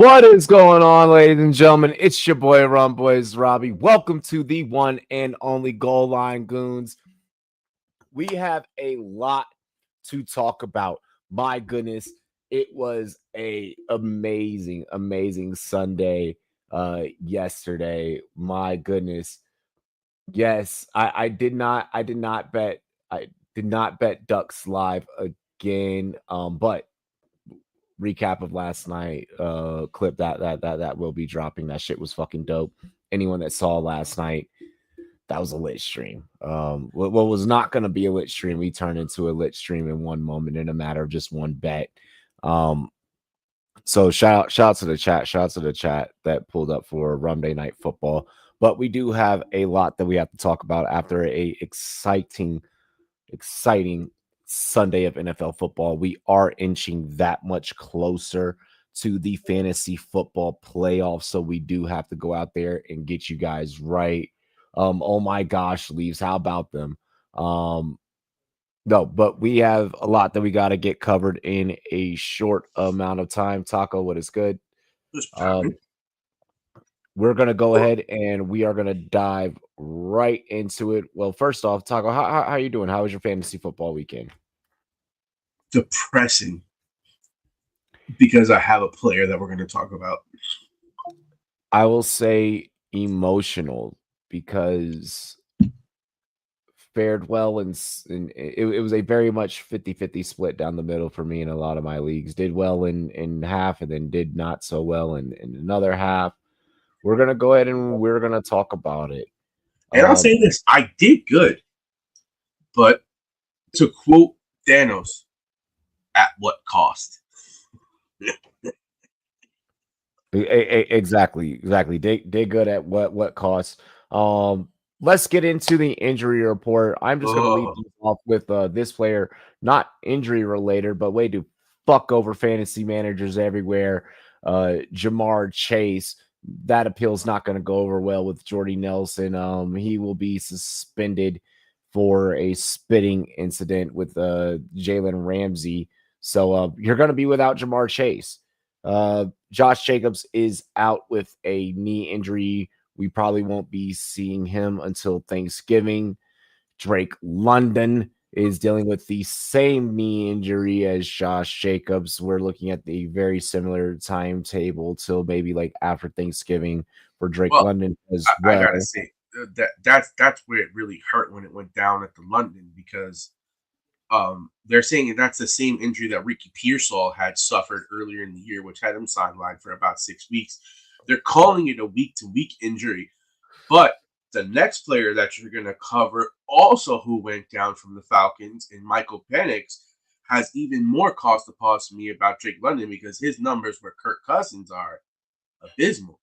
What is going on, ladies and gentlemen? It's your boy RumboyzRobbie. Welcome to the one and only Goal Line Goons. We have a lot to talk about. My goodness, it was a amazing Sunday yesterday. My goodness. Yes, I did not bet Ducks live again. But recap of last night clip that will be dropping. That shit was fucking dope. Anyone that saw last night, that was a lit stream. What was not going to be a lit stream, we turned into a lit stream in one moment in a matter of just one bet. So shout out to the chat that pulled up for Rumday Night Football. But we do have a lot that we have to talk about after a exciting Sunday of NFL football. We are inching that much closer to the fantasy football playoffs, so we do have to go out there and get you guys right. Oh my gosh, Leaves, how about them? No, but we have a lot that we got to get covered in a short amount of time. Taco, what is good? We're going to go ahead and we are going to dive right into it. Well, first off, Taco, how are you doing? How was your fantasy football weekend? Depressing, because I have a player that we're going to talk about. I will say emotional, because fared well, and it was a very much 50-50 split down the middle for me in a lot of my leagues. Did well in half and then did not so well in another half. We're going to go ahead and we're going to talk about it. And I'll say this, I did good, but to quote Thanos, at what cost? Exactly. Did good at what cost. Let's get into the injury report. I'm just going to lead things off with this player, not injury related, but way to fuck over fantasy managers everywhere. Jamar Chase. That appeal's not going to go over well with Jordy Nelson. He will be suspended for a spitting incident with Jalen Ramsey. So you're going to be without Jamar Chase. Josh Jacobs is out with a knee injury. We probably won't be seeing him until Thanksgiving. Drake London is dealing with the same knee injury as Josh Jacobs. We're looking at the very similar timetable till maybe like after Thanksgiving for Drake London as well. I gotta say that's where it really hurt when it went down at the London, because they're saying that's the same injury that Ricky Pearsall had suffered earlier in the year, which had him sidelined for about 6 weeks. They're calling it a week-to-week injury, but the next player that you're going to cover, also who went down from the Falcons, and Michael Penix, has even more cause to pause to me about Drake London, because his numbers where Kirk Cousins are abysmal.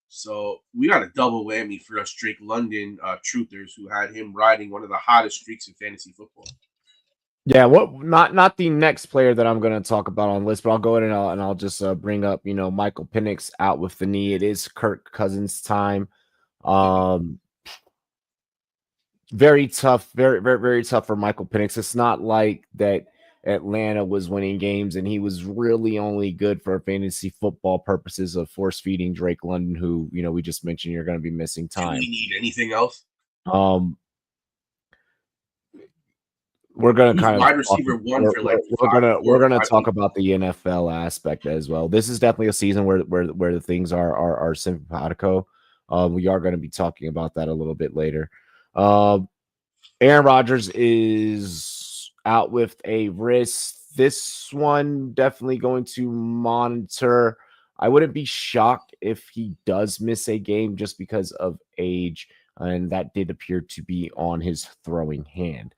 So we got a double whammy for us Drake London truthers who had him riding one of the hottest streaks in fantasy football. Yeah, not the next player that I'm going to talk about on the list, but I'll go ahead and I'll just bring up, Michael Penix out with the knee. It is Kirk Cousins time. Very tough, very tough for Michael Penix. It's not like that Atlanta was winning games and he was really only good for fantasy football purposes of force feeding Drake London, who, we just mentioned you're going to be missing time. Do we need anything else? We're gonna kind of wide receiver one for like we're gonna talk about the NFL aspect as well. This is definitely a season where the things are simpatico. We are going to be talking about that a little bit later. Aaron Rodgers is out with a wrist. This one definitely going to monitor. I wouldn't be shocked if he does miss a game just because of age, and that did appear to be on his throwing hand.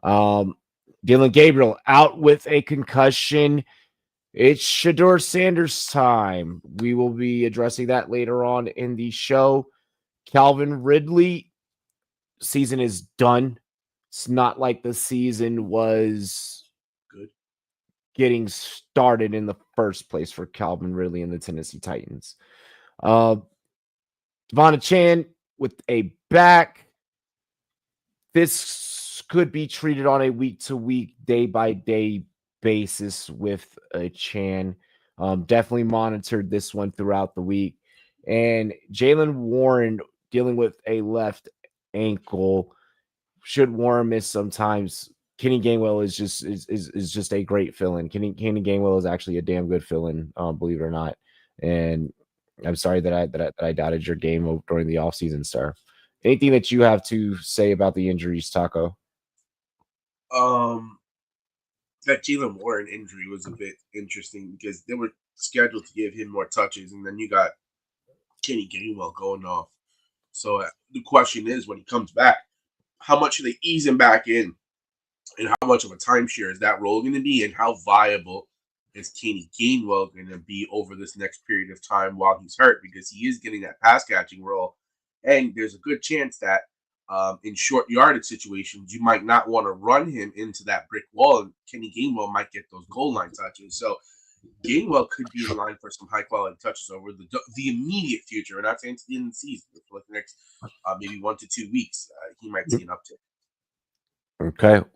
Dylan Gabriel out with a concussion. It's Shedeur Sanders time. We will be addressing that later on in the show. Calvin Ridley, season is done. It's not like the season was good getting started in the first place for Calvin Ridley and the Tennessee Titans. Devon Chan with a back. This could be treated on a week-to-week, day-by-day basis with a Chan. Definitely monitored this one throughout the week. And Jalen Warren dealing with a left ankle. Should Warren miss sometimes, Kenny Gainwell is just a great fill-in. Kenny Gainwell is actually a damn good fill-in, believe it or not. And I'm sorry that I doubted your game during the offseason, sir. Anything that you have to say about the injuries, Taco? That Jalen Warren injury was a bit interesting because they were scheduled to give him more touches, and then you got Kenny Gainwell going off. So the question is, when he comes back, how much do they ease him back in, and how much of a timeshare is that role going to be, and how viable is Kenny Gainwell going to be over this next period of time while he's hurt? Because he is getting that pass catching role, and there's a good chance that in short yardage situations, you might not want to run him into that brick wall, and Kenny Gainwell might get those goal line touches. So Gainwell could be in line for some high quality touches over the immediate future. We're not saying to the end of the season, but for like the next maybe 1 to 2 weeks, he might see an uptick.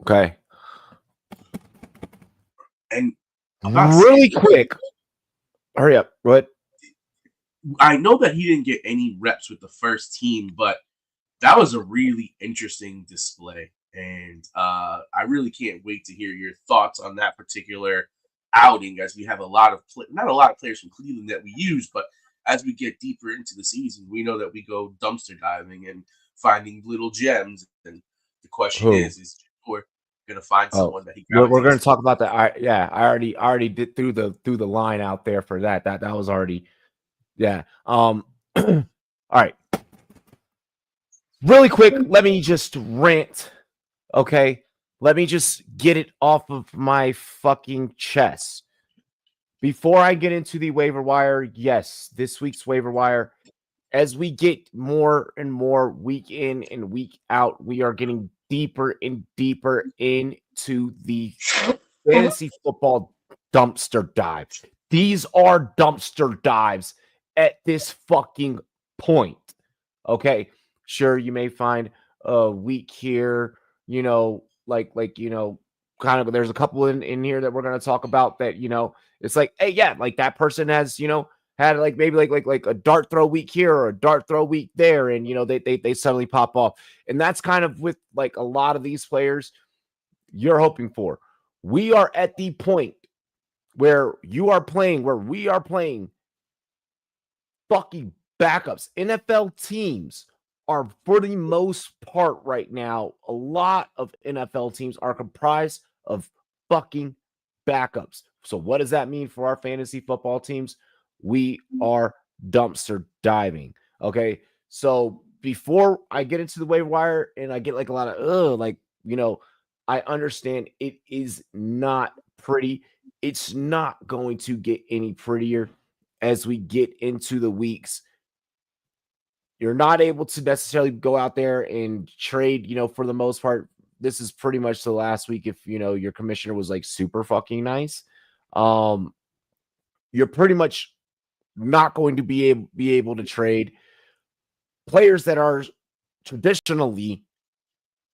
Okay. And really quick, hurry up. What? I know that he didn't get any reps with the first team, but that was a really interesting display. And I really can't wait to hear your thoughts on that particular outing, as we have not a lot of players from Cleveland that we use, but as we get deeper into the season, we know that we go dumpster diving and finding little gems. And the question is we're going to find someone that he we're going to talk about that. I already did through the line out there for that. That was already, yeah. All right. Really quick, let me just rant. Okay. Let me just get it off of my fucking chest. Before I get into the waiver wire, yes, this week's waiver wire, as we get more and more week in and week out, we are getting deeper and deeper into the fantasy football dumpster dives. These are dumpster dives at this fucking point. Okay. Sure, you may find a week here, like kind of, there's a couple in here that we're going to talk about that, it's like, hey, yeah, like that person has, had like maybe like a dart throw week here or a dart throw week there, and they suddenly pop off. And that's kind of with like a lot of these players you're hoping for. We are at the point where we are playing fucking backups. NFL teams are, for the most part right now, a lot of NFL teams are comprised of fucking backups. So what does that mean for our fantasy football teams? We are dumpster diving. Okay. So before I get into the waiver wire and I get like a lot of, I understand it is not pretty. It's not going to get any prettier as we get into the weeks. You're not able to necessarily go out there and trade, for the most part. This is pretty much the last week. If, your commissioner was like super fucking nice, you're pretty much not going to be able to trade players that are traditionally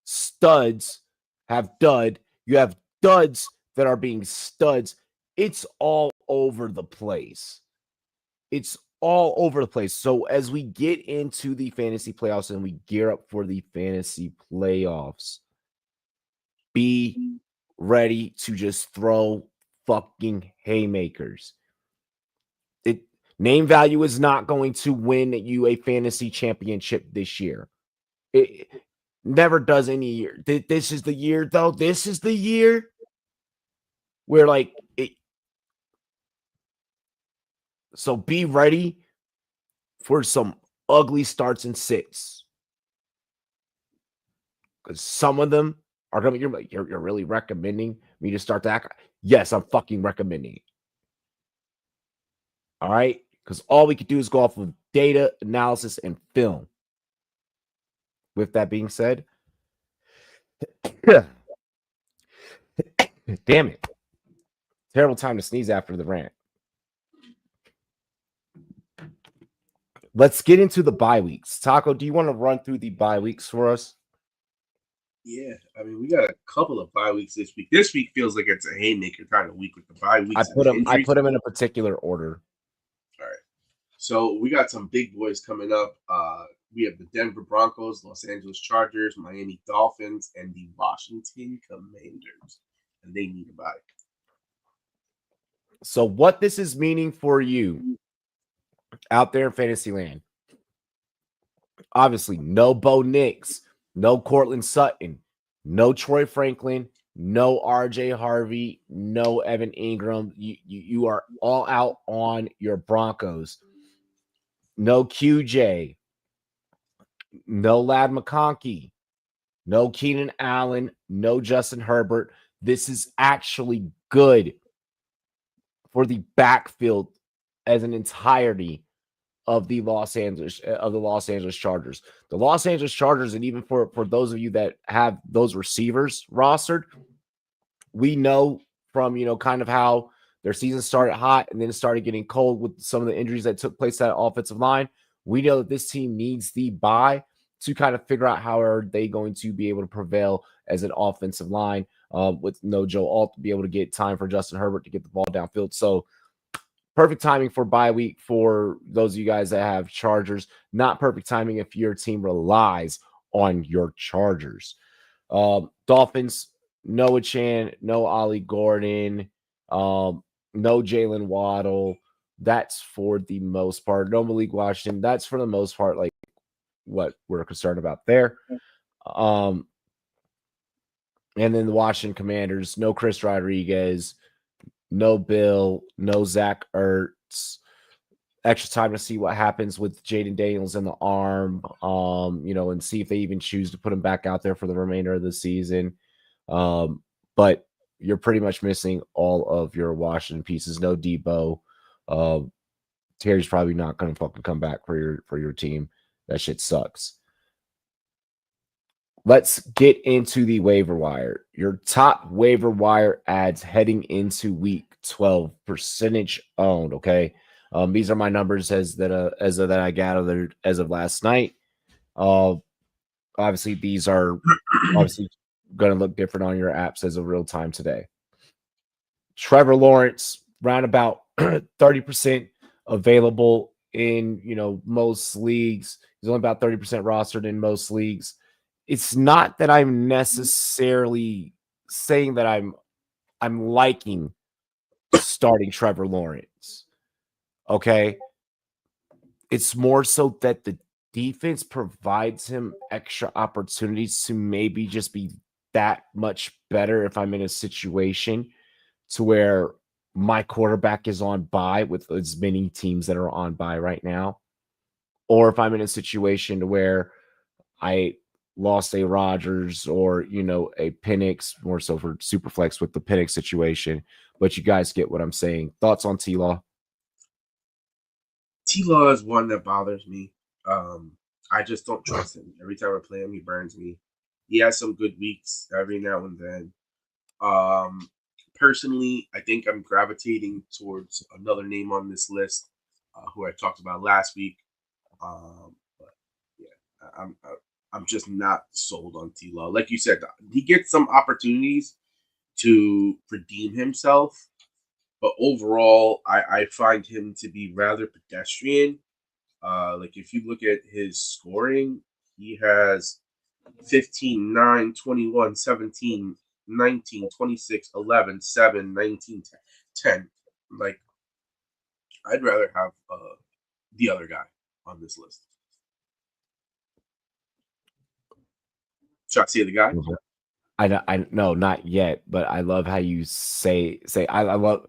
studs have dud. You have duds that are being studs. It's all over the place. It's all over the place. So as we get into the fantasy playoffs and we gear up for the fantasy playoffs, be ready to just throw fucking haymakers. Name value is not going to win you a fantasy championship this year. It never does any year. This is the year, though. This is the year where so be ready for some ugly starts and sits. Because some of them are going to be, you're really recommending me to start that? Yes, I'm fucking recommending it. All right? Because all we could do is go off of data, analysis, and film. With that being said, damn it. Terrible time to sneeze after the rant. Let's get into the bye weeks. Taco, do you want to run through the bye weeks for us? Yeah, I mean, we got a couple of bye weeks this week. This week feels like it's a haymaker kind of week with the bye weeks and the I injuries. put them in a particular order. All right. So we got some big boys coming up. We have the Denver Broncos, Los Angeles Chargers, Miami Dolphins, and the Washington Commanders. And they need a bye. So what this is meaning for you out there in fantasy land, obviously no Bo Nix, no Cortland Sutton, no Troy Franklin, no RJ Harvey, no Evan Ingram. You are all out on your Broncos. No QJ, no Lad McConkey, no Keenan Allen, no Justin Herbert. This is actually good for the backfield as an entirety of the Los Angeles Chargers. The Los Angeles Chargers, and even for those of you that have those receivers rostered, we know from kind of how their season started hot and then it started getting cold with some of the injuries that took place at offensive line. We know that this team needs the bye to kind of figure out how are they going to be able to prevail as an offensive line with no Joe Alt to be able to get time for Justin Herbert to get the ball downfield. So perfect timing for bye week for those of you guys that have Chargers. Not perfect timing if your team relies on your Chargers. Dolphins, Noah Chan, no Ollie Gordon, no Jalen Waddle. That's for the most part. No Malik Washington. That's for the most part like what we're concerned about there. And then the Washington Commanders, no Chris Rodriguez, no Bill, no Zach Ertz. Extra time to see what happens with Jaden Daniels in the arm, and see if they even choose to put him back out there for the remainder of the season. But you're pretty much missing all of your Washington pieces. No Debo. Terry's probably not going to fucking come back for your team. That shit sucks. Let's get into the waiver wire. Your top waiver wire ads heading into week 12, percentage owned. Okay. These are my numbers as of that I gathered as of last night. Obviously, these are obviously going to look different on your apps as of real time today. Trevor Lawrence, round about 30% available in most leagues. He's only about 30% rostered in most leagues. It's not that I'm necessarily saying that I'm liking starting Trevor Lawrence. Okay. It's more so that the defense provides him extra opportunities to maybe just be that much better if I'm in a situation to where my quarterback is on bye with as many teams that are on bye right now. Or if I'm in a situation where I lost a Rodgers or, a Penix, more so for Superflex with the Penix situation. But you guys get what I'm saying. Thoughts on T-Law? T-Law is one that bothers me. I just don't trust him. Every time I play him, he burns me. He has some good weeks every now and then. Personally, I think I'm gravitating towards another name on this list, who I talked about last week. But yeah, I'm just not sold on T-Law. Like you said, he gets some opportunities to redeem himself, but overall, I find him to be rather pedestrian. Like if you look at his scoring, he has 15, 9, 21, 17, 19, 26, 11, 7, 19, 10. Like, I'd rather have the other guy on this list. Should I say the guy? I no, not yet, but I love how you say I love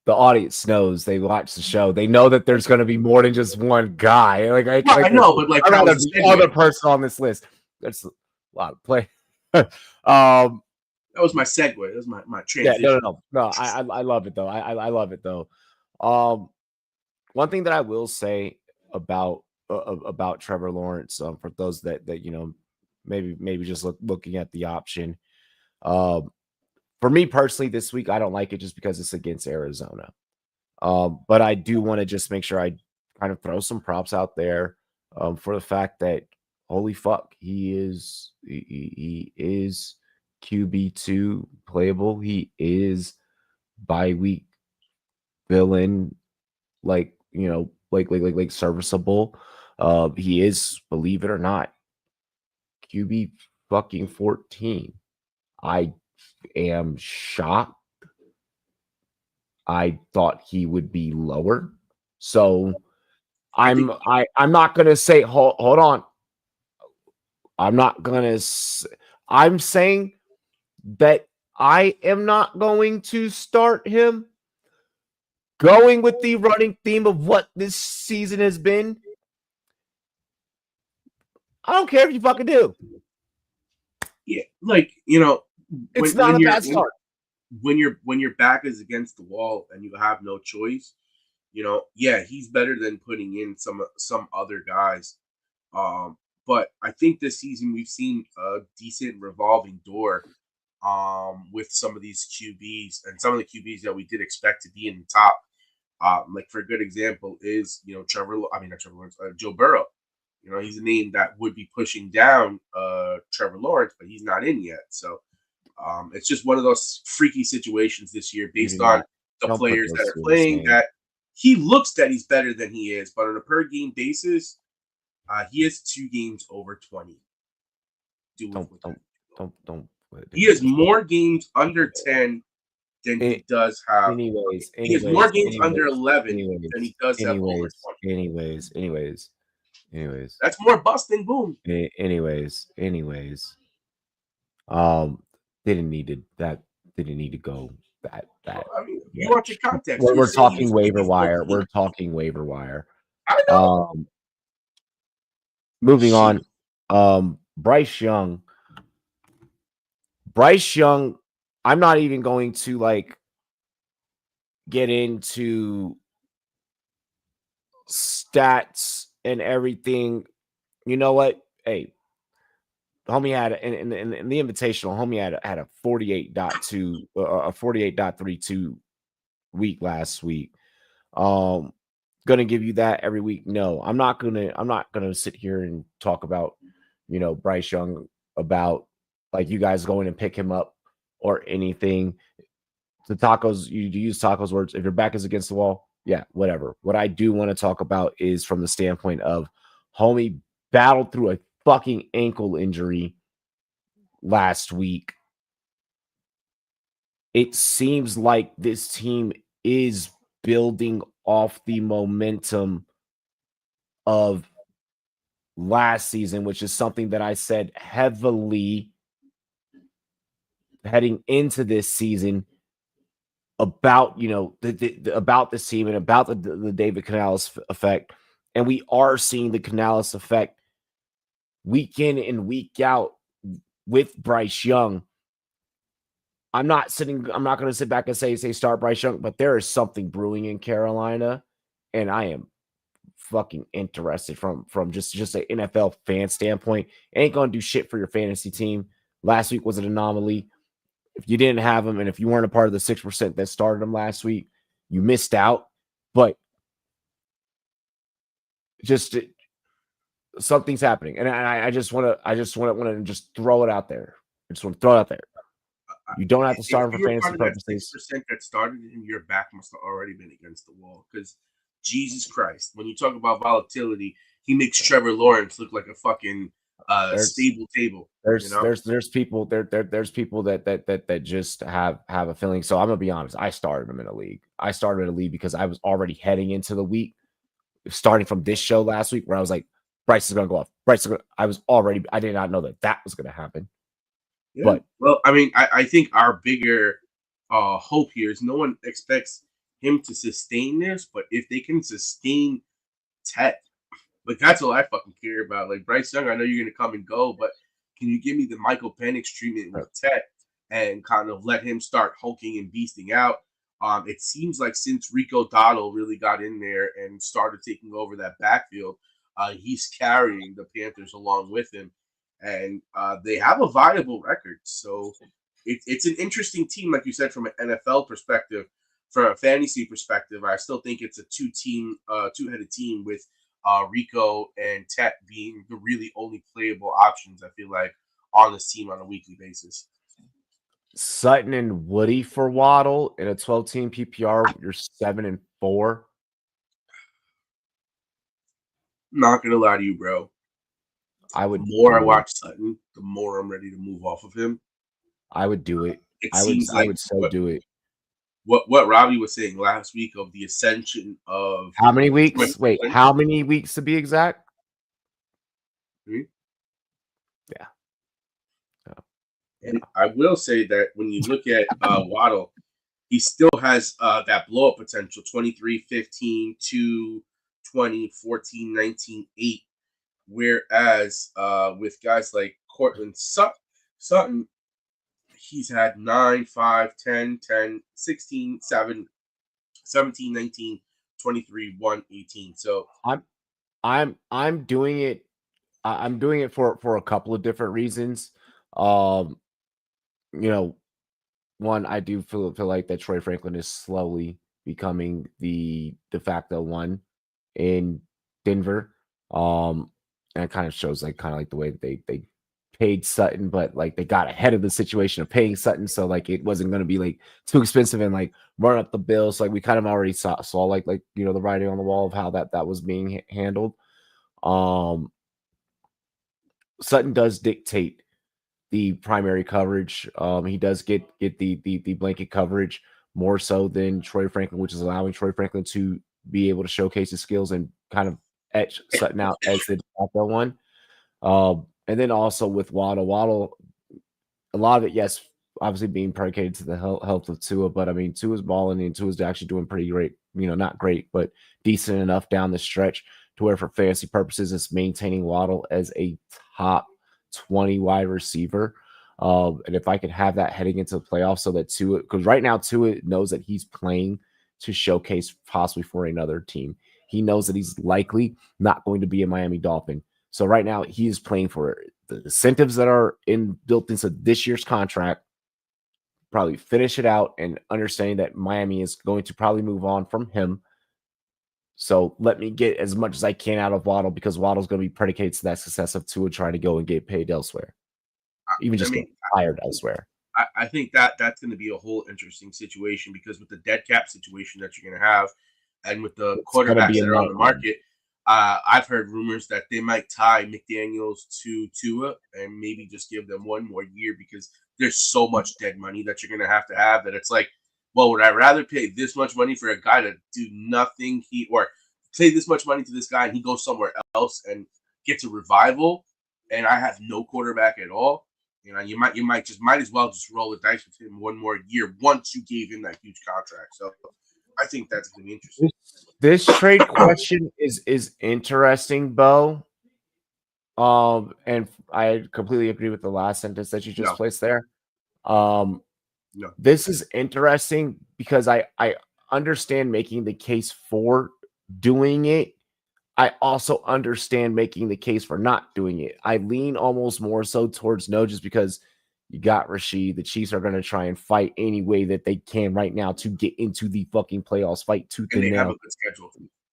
the audience knows they watch the show. They know that there's going to be more than just one guy. I know, but like I rather the other person on this list. That's a lot of play. That was my segue. That was my transition. Yeah, no. I love it though. I love it though. One thing that I will say about Trevor Lawrence, for those that maybe just looking at the option. For me personally, this week I don't like it just because it's against Arizona. But I do want to just make sure I kind of throw some props out there for the fact that holy fuck, he is QB2 playable. He is bye week villain, like like serviceable. He is, believe it or not, QB fucking 14. I am shocked. I thought he would be lower. So I'm not gonna say hold on. I'm not gonna. I'm saying that I am not going to start him. Going with the running theme of what this season has been. I don't care if you fucking do. Yeah, like, you know, it's not a bad start. When your back is against the wall and you have no choice, you know, yeah, he's better than putting in some other guys. But I think this season we've seen a decent revolving door with some of these QBs and some of the QBs that we did expect to be in the top. Like for a good example is, you know, Joe Burrow. You know, he's a name that would be pushing down Trevor Lawrence, but he's not in yet. So it's just one of those freaky situations this year based on the players that are playing that he looks that he's better than he is, but on a per game basis, he has 2 games over 20. Don't. He has more games under 10 than he does have. Anyways, he has more games under 11 than he does have over 20. Anyways. That's more bust than boom. Anyways. Didn't need to go that. I mean, you want your context. We're talking waiver wire. We're talking waiver wire. I know. Moving on. Bryce Young. I'm not even going to like get into stats and everything. You know what? Hey, homie had in the invitational. Homie had a 48.2, a 48.32 week last week. Gonna give you that every week. No, I'm not gonna sit here and talk about, you know, Bryce Young, about like you guys going and pick him up or anything. The Tacos, you use Tacos words. If your back is against the wall, yeah, whatever. What I do want to talk about is from the standpoint of homie battled through a fucking ankle injury last week. It seems like this team is building off the momentum of last season, which is something that I said heavily heading into this season about, you know, about this team and about the David Canales effect. And we are seeing the Canales effect week in and week out with Bryce Young. I'm not going to sit back and say start Bryce Young, but there is something brewing in Carolina, and I am fucking interested from just an NFL fan standpoint. Ain't going to do shit for your fantasy team. Last week was an anomaly. If you didn't have him, and if you weren't a part of the 6% that started him last week, you missed out. But just something's happening, and I just want to just throw it out there. I just want to throw it out there. You don't have to start him for fantasy purposes. 6% that started him, your back must have already been against the wall. Because Jesus Christ, when you talk about volatility, he makes Trevor Lawrence look like a fucking stable table. There's people that just have a feeling. So I'm gonna be honest. I started him in a league. I started in a league because I was already heading into the week, starting from this show last week, where I was like, Bryce is gonna go off. I did not know that was gonna happen. Yeah. But well, I mean, I think our bigger hope here is no one expects him to sustain this, but if they can sustain Tet, like that's all I fucking care about. Like Bryce Young, I know you're gonna come and go, but can you give me the Michael Penix treatment with Tet and kind of let him start hulking and beasting out? It seems like since Rico Dowdle really got in there and started taking over that backfield, he's carrying the Panthers along with him. And they have a viable record. So it's an interesting team, like you said, from an NFL perspective. From a fantasy perspective, I still think it's a two-headed team with Rico and Tet being the really only playable options, I feel like, on this team on a weekly basis. Sutton and Woody for Waddle in a 12-team PPR, you're 7-4. Not gonna lie to you, bro. I would. The more I watch Sutton, the more I'm ready to move off of him. I would do it. It seems like I would so do it. What Robbie was saying last week of the ascension of how many weeks? Wait, how many weeks to be exact? Hmm? Yeah. And I will say that when you look at Waddle, he still has that blow up potential 23, 15, 2, 20, 14, 19, 8. Whereas with guys like Cortland Sutton, he's had 9, 5, 10, 10, 16, 7, 17, 19, 23, 1, 18. So I'm doing it. I'm doing it for a couple of different reasons. One, I do feel like that Troy Franklin is slowly becoming the de facto one in Denver. And it kind of shows like the way that they paid Sutton, but like they got ahead of the situation of paying Sutton, so like it wasn't going to be like too expensive and like run up the bill. So like we kind of already saw like the writing on the wall of how that was being handled. Sutton does dictate the primary coverage. He does get the blanket coverage more so than Troy Franklin, which is allowing Troy Franklin to be able to showcase his skills and kind of etch Sutton out as the de facto one. And then also with Waddle, a lot of it, yes, obviously being predicated to the health of Tua, but I mean, Tua's balling and Tua's actually doing pretty great, not great, but decent enough down the stretch to where for fantasy purposes, it's maintaining Waddle as a top 20 wide receiver. And if I could have that heading into the playoffs so that Tua, because right now Tua knows that he's playing to showcase possibly for another team. He knows that he's likely not going to be a Miami Dolphin. So right now he is playing for the incentives that are built into this year's contract, probably finish it out and understanding that Miami is going to probably move on from him. So let me get as much as I can out of Waddle because Waddle's going to be predicated to that success of Tua trying to go and get paid elsewhere, even just get hired elsewhere. I think that's going to be a whole interesting situation because with the dead cap situation that you're going to have, and with the quarterbacks that are on the market, I've heard rumors that they might tie McDaniels to Tua and maybe just give them one more year because there's so much dead money that you're going to have that it's like, well, would I rather pay this much money for a guy to do nothing or pay this much money to this guy and he goes somewhere else and gets a revival and I have no quarterback at all? You might as well just roll the dice with him one more year once you gave him that huge contract. So I think that's going to be interesting. This trade question is interesting, Bo. And I completely agree with the last sentence that you just placed there. No. This is interesting because I understand making the case for doing it. I also understand making the case for not doing it. I lean almost more so towards no, just because you got Rashid. The Chiefs are going to try and fight any way that they can right now to get into the fucking playoffs, fight tooth and nail. They have a good schedule.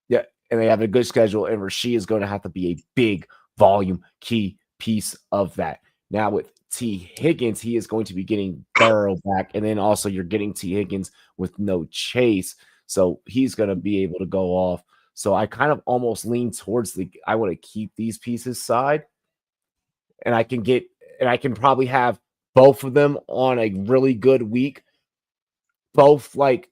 Yeah, and they have a good schedule, and Rashid is going to have to be a big volume key piece of that. Now with T. Higgins, he is going to be getting Burrow back, and then also you're getting T. Higgins with no Chase, so he's going to be able to go off. So I kind of almost lean towards I want to keep these pieces side, and I can probably have both of them on a really good week. Both like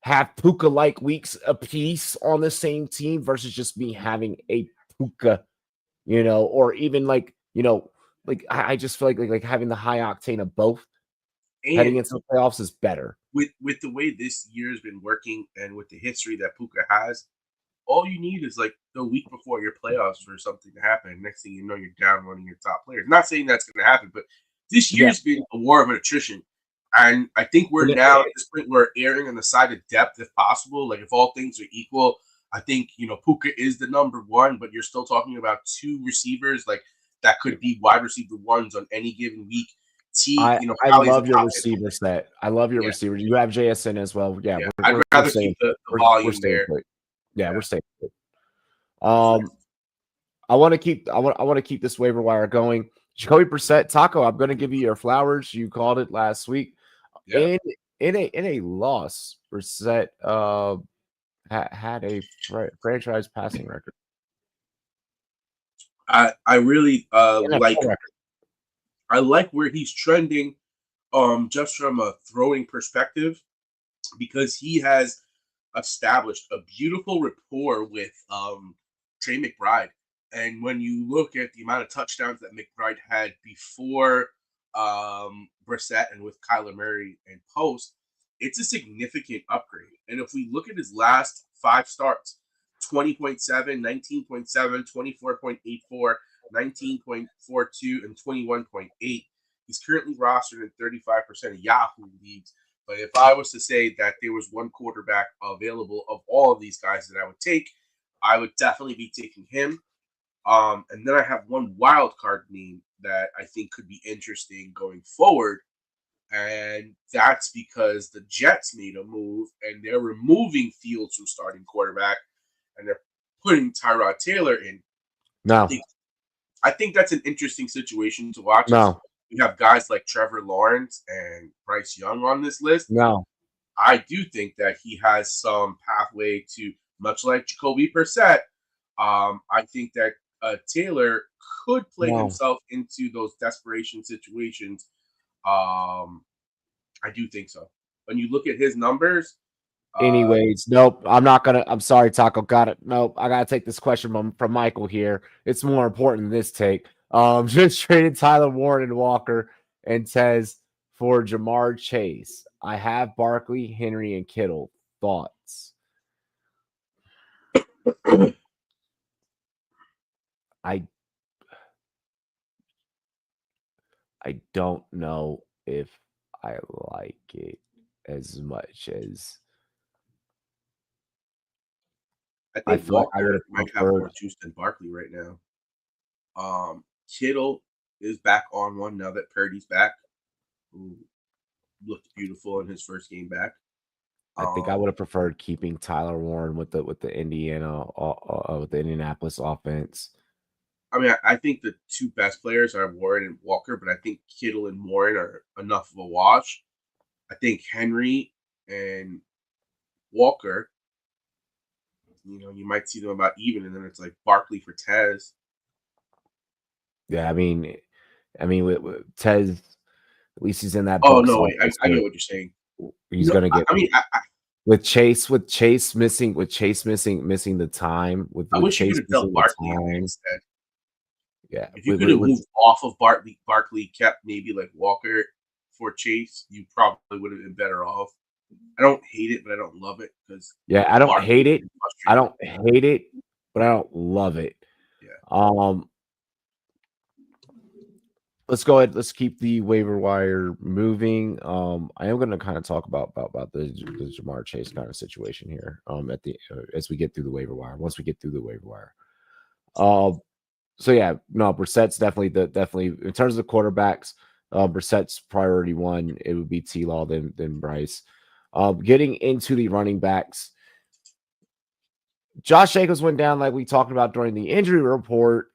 have Puka-like weeks a piece on the same team versus just me having a Puka, or even like I just feel like having the high octane of both heading into the playoffs is better. With the way this year has been working and with the history that Puka has, all you need is like the week before your playoffs for something to happen. Next thing you know, you're down one of your top players. Not saying that's going to happen, but this year's been a war of attrition. And I think we're now at this point, we're erring on the side of depth if possible. Like if all things are equal, I think, Puka is the number one, but you're still talking about two receivers like that could be wide receiver ones on any given week. I love your receiver set. I love your receivers. You have JSN as well. Yeah, I'd rather keep the volume there. Yeah, we're staying. I want to keep I want to keep this waiver wire going. Jacoby Brissett, Taco. I'm going to give you your flowers. You called it last week. Yeah. In a loss, Brissett had a franchise passing record. I really like record. I like where he's trending just from a throwing perspective, because he has established a beautiful rapport with Trey McBride. And when you look at the amount of touchdowns that McBride had before Brissett and with Kyler Murray and post, it's a significant upgrade. And if we look at his last 5 starts, 20.7, 19.7, 24.84, 19.42, and 21.8. He's currently rostered in 35% of Yahoo leagues. But if I was to say that there was one quarterback available of all of these guys that I would take, I would definitely be taking him. And then I have one wild card name that I think could be interesting going forward. And that's because the Jets made a move and they're removing Fields from starting quarterback and they're putting Tyrod Taylor in. No. I think that's an interesting situation to watch. No. We have guys like Trevor Lawrence and Bryce Young on this list. No. I do think that he has some pathway to, much like Jacoby Brissett, I think that Taylor could play himself into those desperation situations. I do think so. When you look at his numbers. Anyways, nope. I'm sorry, Taco. Got it. Nope. I gotta take this question from Michael here. It's more important than this take. Just traded Tyler Warren and Walker and Tez for Jamar Chase. I have Barkley, Henry, and Kittle. Thoughts? I don't know if I like it as much as I think Walker might have more juice than Barkley right now. Kittle is back on one now that Purdy's back. Who looked beautiful in his first game back. I think I would have preferred keeping Tyler Warren with the Indianapolis offense. I mean, I think the two best players are Warren and Walker, but I think Kittle and Warren are enough of a wash. I think Henry and Walker, you might see them about even, and then it's like Barkley for Tez. Yeah, I mean, with Tez, at least he's in that. Oh no, wait, I get what you're saying. He's gonna get. With Chase missing the time. I wish Chase you could have dealt Barkley instead. Yeah, if you could have moved off of Barkley, kept maybe like Walker for Chase, you probably would have been better off. I don't hate it, but I don't love it because I don't hate it. I don't hate it, but I don't love it. Yeah. Let's go ahead. Let's keep the waiver wire moving. I am going to kind of talk about the Jamar Chase kind of situation here. At the as we get through the waiver wire. Once we get through the waiver wire. So yeah, no, Brissett's definitely in terms of quarterbacks. Brissett's priority one. It would be T-Law, then Bryce. Getting into the running backs, Josh Jacobs went down like we talked about during the injury report,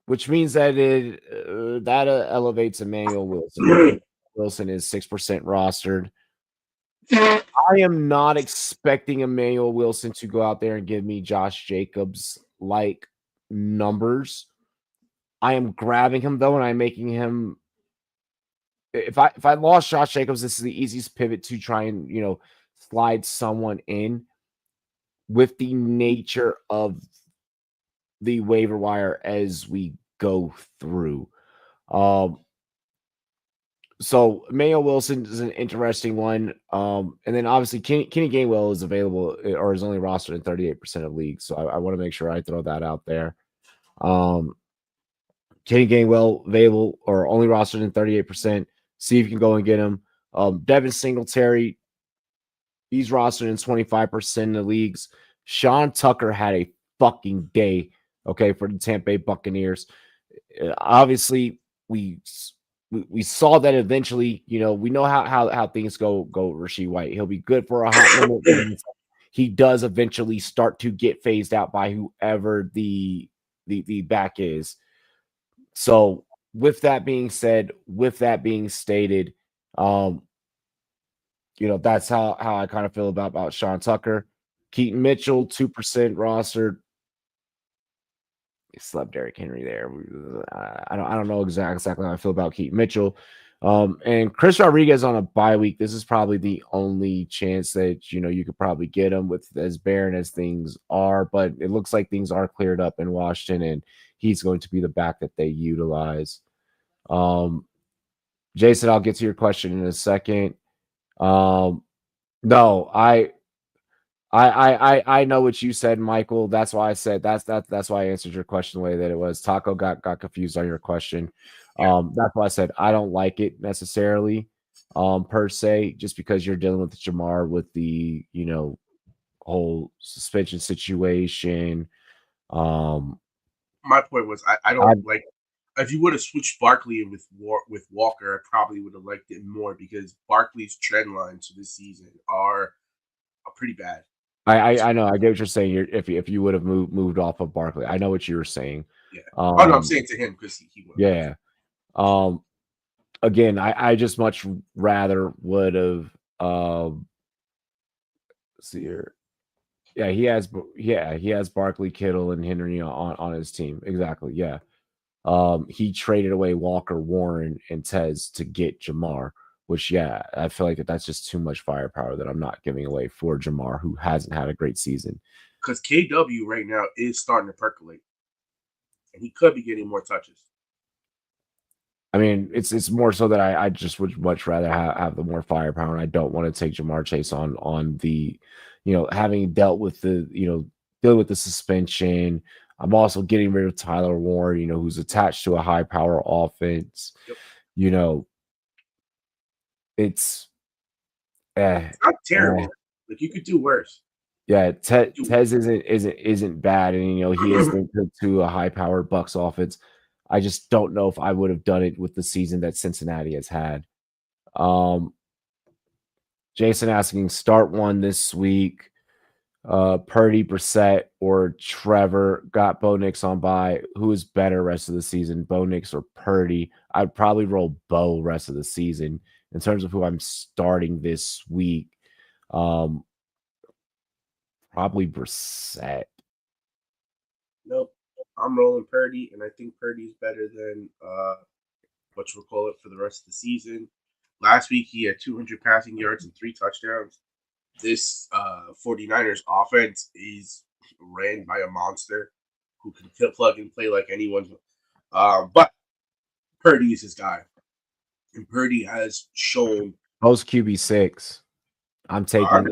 which means that that elevates Emmanuel Wilson. Wilson is 6% rostered. I am not expecting Emmanuel Wilson to go out there and give me Josh Jacobs like numbers. I am grabbing him though, and I'm making him. If I lost Josh Jacobs, this is the easiest pivot to try and slide someone in with the nature of the waiver wire as we go through. So Emmanuel Wilson is an interesting one. And then obviously Kenny Gainwell is available or is only rostered in 38% of leagues. So I want to make sure I throw that out there. Kenny Gainwell available or only rostered in 38%. See if you can go and get him. Devin Singletary, he's rostered in 25% of the leagues. Sean Tucker had a fucking day, okay, for the Tampa Bay Buccaneers. Obviously, we saw that eventually. We know how things go. Rasheed White, he'll be good for a hot minute. he does eventually start to get phased out by whoever the back is. So with that being said, with that being stated, that's how I kind of feel about Sean Tucker. Keaton Mitchell, 2% rostered. Slept Derrick Henry there. I don't know exactly how I feel about Keaton Mitchell. And Chris Rodriguez on a bye week. This is probably the only chance that you could probably get him with as barren as things are, but it looks like things are cleared up in Washington, and he's going to be the back that they utilize. Jason, I'll get to your question in a second. No, I know what you said, Michael. That's why I said that's why I answered your question the way that it was. Taco got confused on your question. That's why I said I don't like it necessarily, per se, just because you're dealing with Jamar with the whole suspension situation. My point was I don't like. If you would have switched Barkley with Walker, I probably would have liked it more because Barkley's trend lines for this season are pretty bad. I know. I get what you're saying. If you would have moved off of Barkley, I know what you were saying. Yeah. No, I'm saying to him because he would. Yeah. Again, I just much rather would have. See here. Yeah, he has Barkley, Kittle, and Henry on his team. Exactly. Yeah. He traded away Walker, Warren, and Tez to get Jamar, which, I feel like that's just too much firepower that I'm not giving away for Jamar, who hasn't had a great season. Because KW right now is starting to percolate, and he could be getting more touches. I mean, it's more so that I just would much rather have the more firepower, and I don't want to take Jamar Chase on the, having dealt with dealing with the suspension. I'm also getting rid of Tyler Warren, who's attached to a high power offense. Yep. It's not terrible. Like you could do worse. Yeah, Tez isn't bad, and he is linked to a high power Bucks offense. I just don't know if I would have done it with the season that Cincinnati has had. Jason asking, start one this week. Purdy, Brissett, or Trevor. Got Bo Nix on bye. Who is better rest of the season, Bo Nix or Purdy? I'd probably roll Bo rest of the season. In terms of who I'm starting this week, probably Brissett. Nope. I'm rolling Purdy, and I think Purdy's better than whatchamacallit for the rest of the season. Last week, he had 200 passing yards and 3 touchdowns. This 49ers offense is ran by a monster who can plug and play like anyone. But Purdy is his guy. And Purdy has shown Post QB6. I'm taking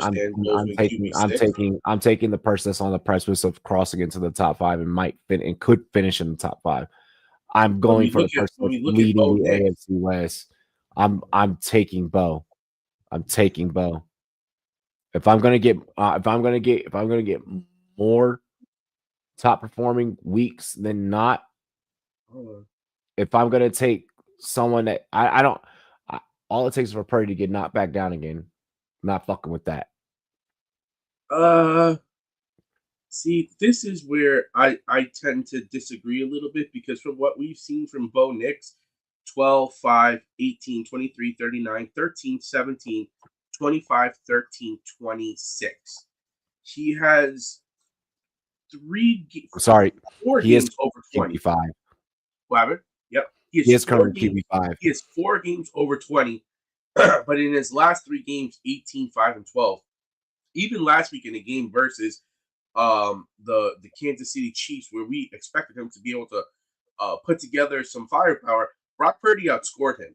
the person that's on the precipice of crossing into the top 5 and could finish in the top 5. I'm going for the person leading the AFC West. I'm taking Bo. I'm taking Bo. If I'm gonna get more top performing weeks than not, if I'm gonna take someone that I don't, all it takes for Purdy to get knocked back down again. Not fucking with that. See, this is where I tend to disagree a little bit because from what we've seen from Bo Nix, 12, 5, 18, 23, 39, 13, 17, 25, 13, 26. He has 4 games over 20. QB5. What? Yep. He is currently QB5. He has 4 games over 20, but in his last 3 games, 18, 5, and 12. Even last week in the game versus the Kansas City Chiefs, where we expected him to be able to put together some firepower, Brock Purdy outscored him.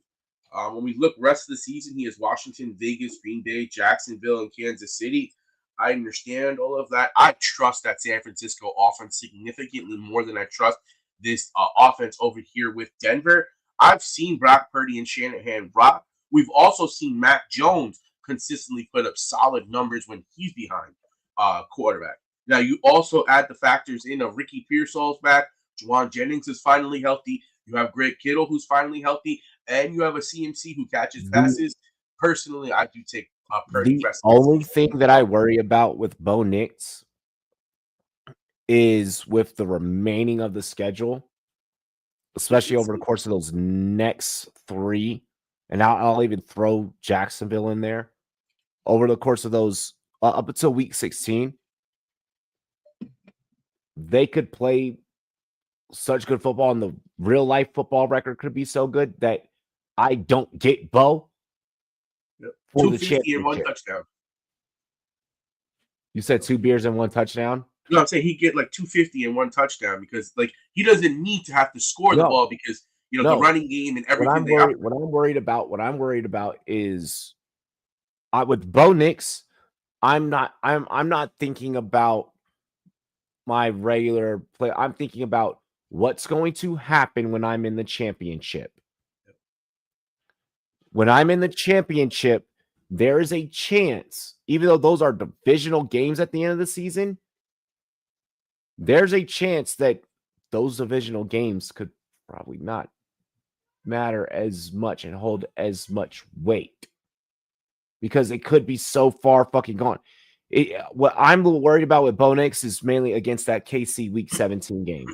When we look rest of the season, he has Washington, Vegas, Green Bay, Jacksonville, and Kansas City. I understand all of that. I trust that San Francisco offense significantly more than I trust this offense over here with Denver. I've seen Brock Purdy and Shanahan rock. We've also seen Mac Jones consistently put up solid numbers when he's behind quarterback. Now, you also add the factors in of Ricky Pearsall's back. Juwan Jennings is finally healthy. You have Greg Kittle, who's finally healthy. And you have a CMC who catches passes. Personally, I do take Purdy The rest of the only season. thing that I worry about with Bo Nix is with the remaining of the schedule, especially over the course of those next 3, and I'll even throw Jacksonville in there. Over the course of those up until week 16, they could play such good football, and the real life football record could be so good that I don't get Bo for the 250 and 1 championship. touchdown. You said 2 beers and 1 touchdown? No, I'm saying he get like 250 and 1 touchdown because like he doesn't need to have to score the ball because the running game and everything what I'm worried about is with Bo Nix, I'm not thinking about my regular play. I'm thinking about what's going to happen when I'm in the championship. When I'm in the championship, there is a chance, even though those are divisional games at the end of the season, there's a chance that those divisional games could probably not matter as much and hold as much weight because it could be so far fucking gone. What I'm worried about with Bo Nix is mainly against that KC Week 17 game.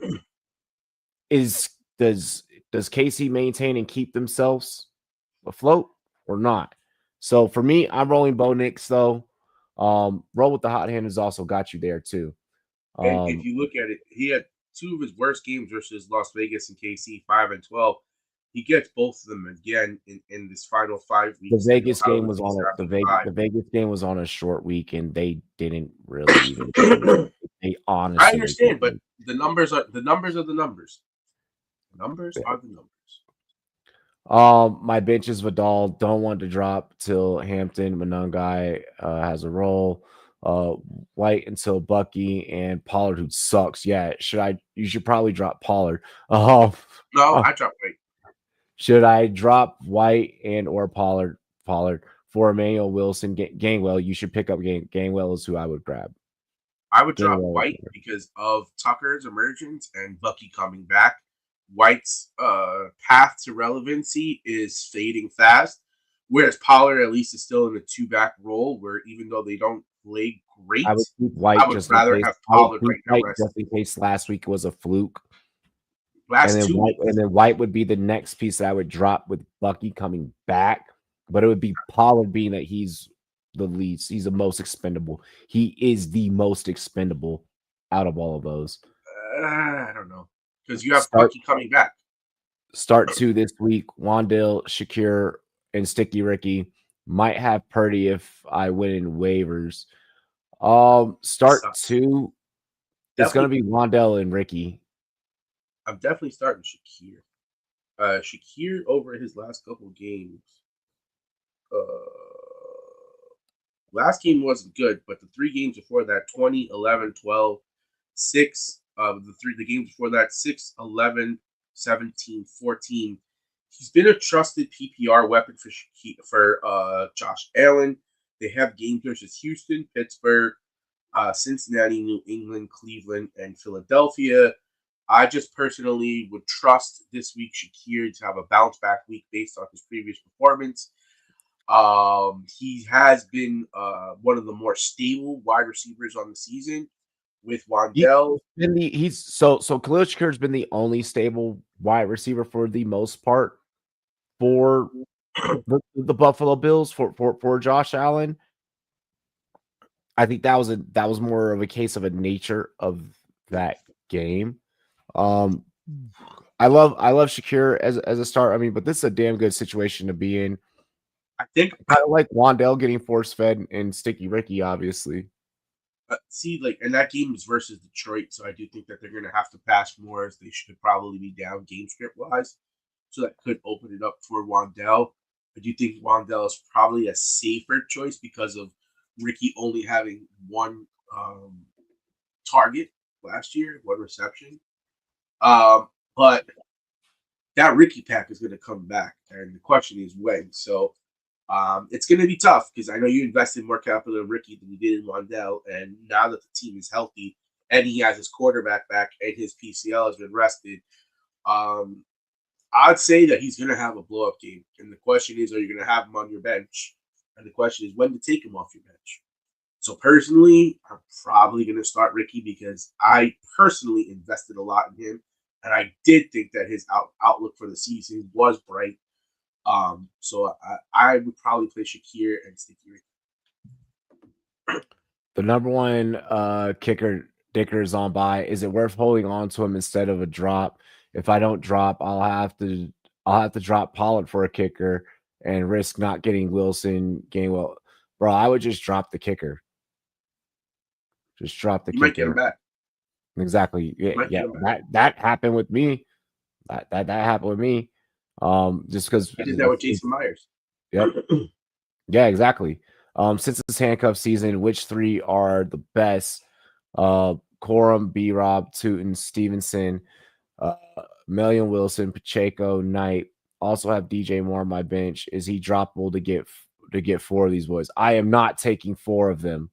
Does KC maintain and keep themselves afloat or not? So for me, I'm rolling Bo Nix though. Roll with the hot hand has also got you there too. And if you look at it, he had 2 of his worst games versus Las Vegas and KC, 5-12. He gets both of them again in this final 5 weeks. The Vegas game was on the Vegas game was on a short week, and they didn't really even. They honestly, I understand, but the numbers are the numbers. The numbers are the numbers. My bench is Vidal. Don't want to drop till Hampton. Monangai has a role. White until Bucky and Pollard, who sucks. Yeah, you should probably drop Pollard. No, I dropped White. Should I drop White and or Pollard for Emmanuel Wilson? Gainwell, you should pick up Gainwell is who I would grab. I would drop White because of Tucker's emergence and Bucky coming back. White's path to relevancy is fading fast, whereas Pollard at least is still in a 2-back role where even though they don't play great, I would keep White I would rather have Pollard right now just in case last week was a fluke. And then White would be the next piece that I would drop with Bucky coming back, but it would be Pollard being that he's the least, he's the most expendable. He is the most expendable out of all of those. I don't know. Because you have Bucky coming back. Start 2 this week. Wandale, Shakir, and Sticky Ricky. Might have Purdy if I win in waivers. Start 2. It's going to be Wandale and Ricky. I'm definitely starting Shakir. Shakir over his last couple games. Last game wasn't good, but the 3 games before that, 20, 11, 12, 6. The games before that, 6, 11, 17, 14. He's been a trusted PPR weapon for Josh Allen. They have games versus Houston, Pittsburgh, Cincinnati, New England, Cleveland, and Philadelphia. I just personally would trust this week Shakir to have a bounce back week based on his previous performance. He has been one of the more stable wide receivers on the season with Wandale. So Khalil Shakir has been the only stable wide receiver for the most part for the Buffalo Bills for Josh Allen. I think that was more of a case of a nature of that game. I love Shakir as a start. I mean, but this is a damn good situation to be in. I think I like Wandale getting force fed and Sticky Ricky, obviously. And that game is versus Detroit, so I do think that they're going to have to pass more, as they should probably be down game script wise. So that could open it up for Wandale. I do think Wandale is probably a safer choice because of Ricky only having 1 target last year, 1 reception. But that Ricky pack is going to come back, and the question is when. So it's going to be tough because I know you invested more capital in Ricky than you did in Wandale, and now that the team is healthy and he has his quarterback back and his PCL has been rested, I'd say that he's going to have a blow-up game. And the question is, are you going to have him on your bench And the question is when to take him off your bench. So personally, I'm probably going to start Ricky because I personally invested a lot in him, and I did think that his outlook for the season was bright. So I would probably play Shakir and Sticky Ricky. The number one kicker Dicker is on by. Is it worth holding on to him instead of a drop? If I don't drop, I'll have to drop Pollard for a kicker and risk not getting Wilson Gainwell. Bro, I would just drop the kicker. Just drop the You kicker. might get him back. Exactly. Yeah. That happened with me. That happened with me. Just because I did that with Jason Myers. Yep. Yeah, exactly. Since it's handcuff season, which three are the best? Corum, B-Rob, Tootin, Stevenson, Melian Wilson, Pacheco, Knight. Also have DJ Moore on my bench. Is he droppable to get 4 of these boys? I am not taking 4 of them.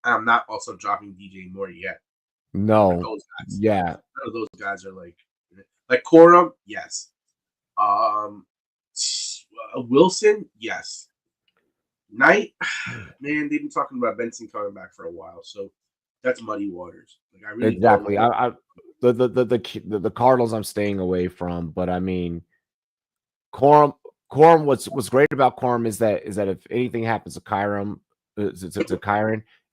I'm not also dropping DJ Moore yet. No. Yeah. None of those guys are like Corum, yes. Wilson, yes. Knight, man, they've been talking about Benson coming back for a while, so that's muddy waters. Like I really exactly. The Cardinals I'm staying away from, but I mean, Corum. What's great about Corum is that if anything happens to Kyron,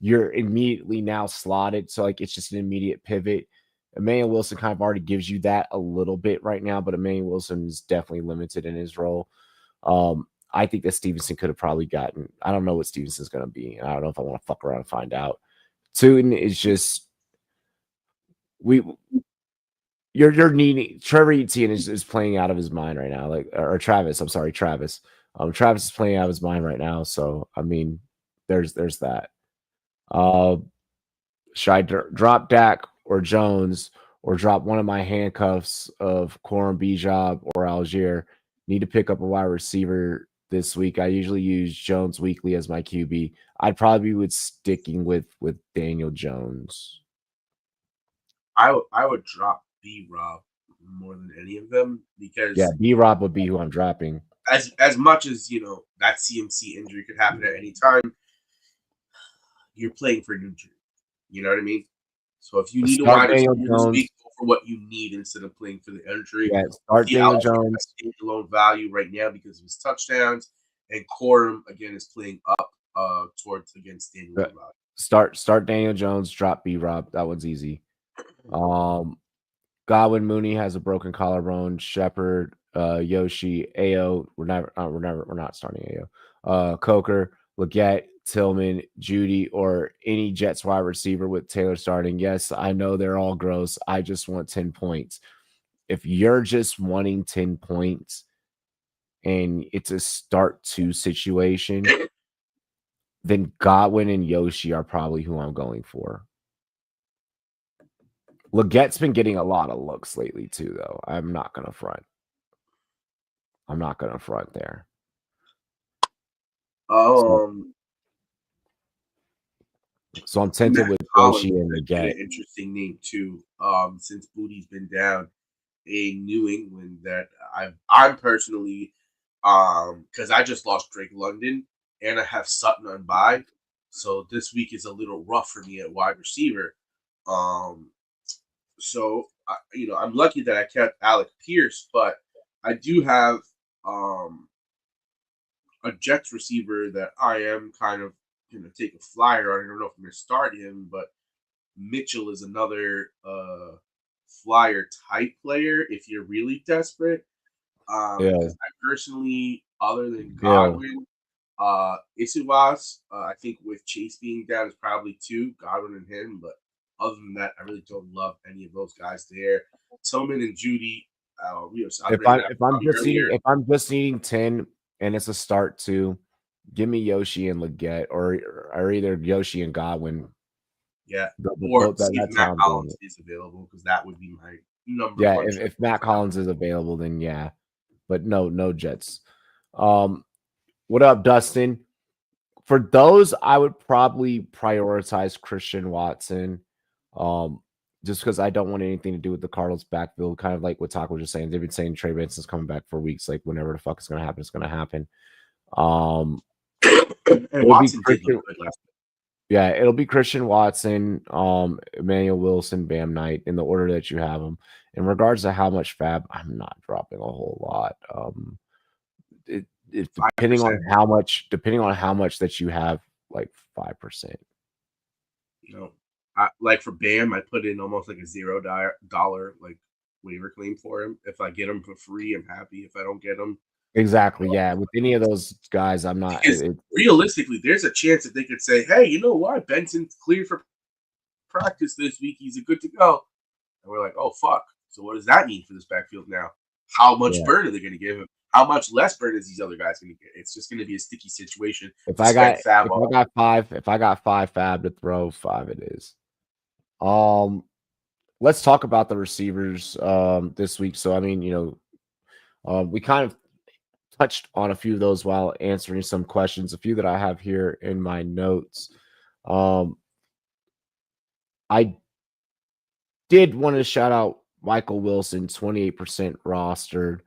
you're immediately now slotted. So like it's just an immediate pivot. Emmanuel Wilson kind of already gives you that a little bit right now, but Emmanuel Wilson is definitely limited in his role. I think that Stevenson could have probably gotten. I don't know what Stevenson's going to be. I don't know if I want to fuck around and find out. Tootin is just you're needing Trevor Etienne is playing out of his mind right now. Like or Travis, I'm sorry, Travis. Travis is playing out of his mind right now. So I mean, there's that. Should I drop Dak or Jones or drop one of my handcuffs of Corum, Bijan, or Algier? Need to pick up a wide receiver this week. I usually use Jones weekly as my QB. I'd probably be sticking with Daniel Jones. I would drop B-Rob more than any of them because B-Rob would be who I'm dropping. As much as that CMC injury could happen at any time, you're playing for an injury. You know what I mean? So if you need a wide receiver this week, go for what you need instead of playing for the injury. Yeah, start Daniel Jones. Standalone value right now because of his touchdowns, and Corum again is playing up towards against Daniel value. Start Daniel Jones, drop B-Rob. That one's easy. Godwin Mooney has a broken collarbone. Shepard, Yoshi, Ao. We're not starting Ao. Coker, Leggett, Tillman, Judy, or any Jets wide receiver with Taylor starting. Yes, I know they're all gross. I just want 10 points. If you're just wanting 10 points and it's a start 2 situation, then Godwin and Yoshi are probably who I'm going for. Leggett's been getting a lot of looks lately too, though. I'm not going to front. There. So I'm tempted with Yoshi and Leggett. An interesting name too. Since Booty's been down, a New England that I'm personally, because I just lost Drake London and I have Sutton on bye, so this week is a little rough for me at wide receiver. So I'm lucky that I kept Alec Pierce, but I do have a Jets receiver that I am kind of going to take a flyer on. I don't know if I'm going to start him, but Mitchell is another flyer type player if you're really desperate. I personally, other than Godwin, Isuwas, I think with Chase being down is probably 2, Godwin and him, but other than that, I really don't love any of those guys there. Tillman and Judy. If I'm just needing 10 and it's a start 2, give me Yoshi and Leggett or either Yoshi and Godwin. Yeah, or if Matt Collins is available because that would be my number. Yeah, if Matt Collins is available, then yeah, but no Jets. What up, Dustin? For those, I would probably prioritize Christian Watson. Just because I don't want anything to do with the Cardinals backfield, kind of like what Taco was just saying. They've been saying Trey Benson's coming back for weeks. Like whenever the fuck is going to happen, it's going to happen. And Watson did look good last week. Yeah, it'll be Christian Watson, Emmanuel Wilson, Bam Knight in the order that you have them. In regards to how much fab, I'm not dropping a whole lot. Depending on 5%. how much that you have, like 5%. Like for Bam, I put in almost like a $0 like waiver claim for him. If I get him for free, I'm happy. If I don't get him, Exactly. Yeah. With any of those guys, I'm not. Realistically, there's a chance that they could say, "Hey, you know what? Benson's cleared for practice this week. He's good to go." And we're like, "Oh fuck!" So what does that mean for this backfield now? How much burn are they going to give him? How much less burn is these other guys going to get? It's just going to be a sticky situation. If I got five fab to throw, 5 it is. Let's talk about the receivers this week. So I mean, we kind of touched on a few of those while answering some questions, a few that I have here in my notes. I did want to shout out Michael Wilson, 28% rostered,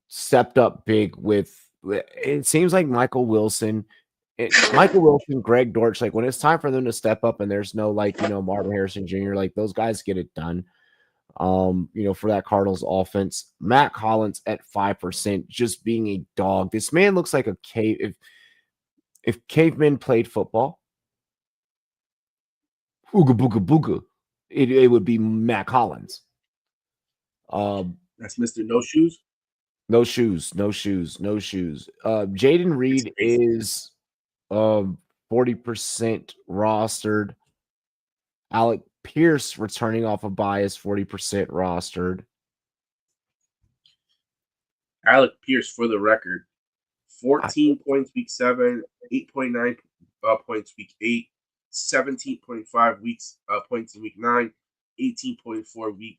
stepped up big with, it seems like Michael Wilson, Greg Dortch, like when it's time for them to step up and there's no Marvin Harrison Jr., like those guys get it done. For that Cardinals offense, Matt Collins at 5%, just being a dog. This man looks like a cave. If cavemen played football, ooga booga booga, it would be Matt Collins. That's Mr. No Shoes. No shoes. Jaden Reed is 40% rostered. Alec Pierce returning off a bias, 40% rostered. Alec Pierce, for the record, 14 points week 7, 8.9 points week 8, 17.5 points in week 9, 18.4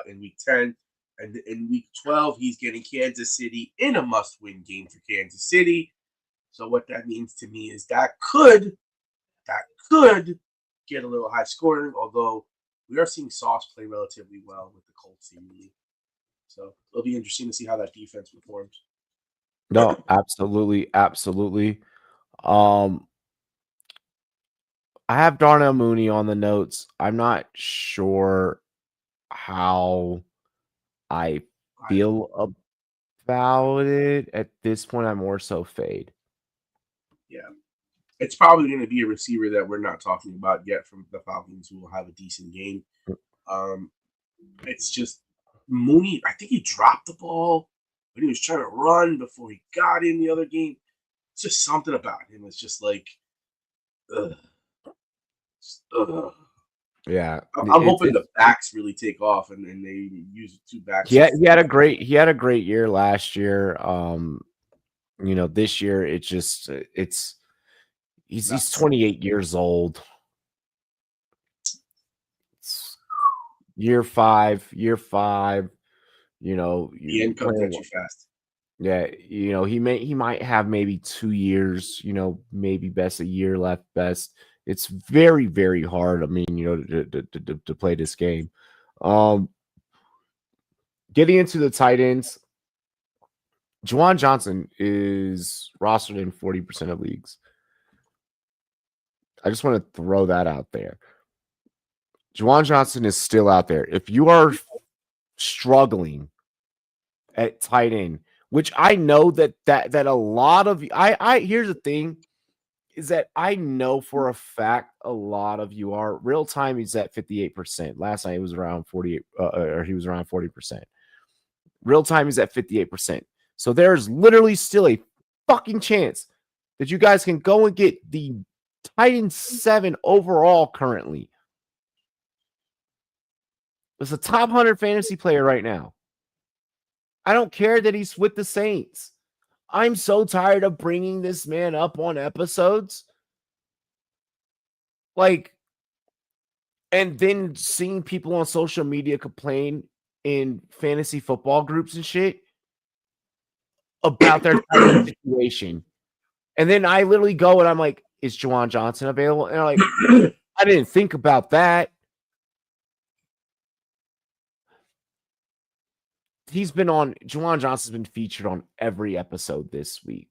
in week 10, and in week 12 he's getting Kansas City in a must-win game for Kansas City. So what that means to me is that could get a little high scoring, although we are seeing Sauce play relatively well with the Colts seemingly. So it'll be interesting to see how that defense performs. No, absolutely. I have Darnell Mooney on the notes. I'm not sure how I feel about it. At this point, I'm more so fade. Yeah. It's probably going to be a receiver that we're not talking about yet from the Falcons who will have a decent game. It's just Mooney, I think he dropped the ball when he was trying to run before he got in the other game. It's just something about him. It's just like, ugh. Yeah, I'm hoping the backs really take off and they use 2 backs. He had a great year last year. This year he's 28 years old. Year five. The end comes at you fast. Yeah, he might have maybe 2 years, maybe best a year left best. It's very, very hard. I mean, to play this game. Getting into the tight ends, Juwan Johnson is rostered in 40% of leagues. I just want to throw that out there. Juwan Johnson is still out there. If you are struggling at tight end, which I know that a lot of you, here's the thing, is that I know for a fact a lot of you are. Real time, he's at 58%. Last night it was around 48, or he was around 40%. Real time is at 58%. So there's literally still a fucking chance that you guys can go and get the tight end 7 overall currently. It's a top 100 fantasy player right now. I don't care that he's with the Saints. I'm so tired of bringing this man up on episodes. And then seeing people on social media complain in fantasy football groups and shit about their situation. And then I literally go and I'm like, is Juwan Johnson available? And I'm like, I didn't think about that. Juwan Johnson's been featured on every episode this week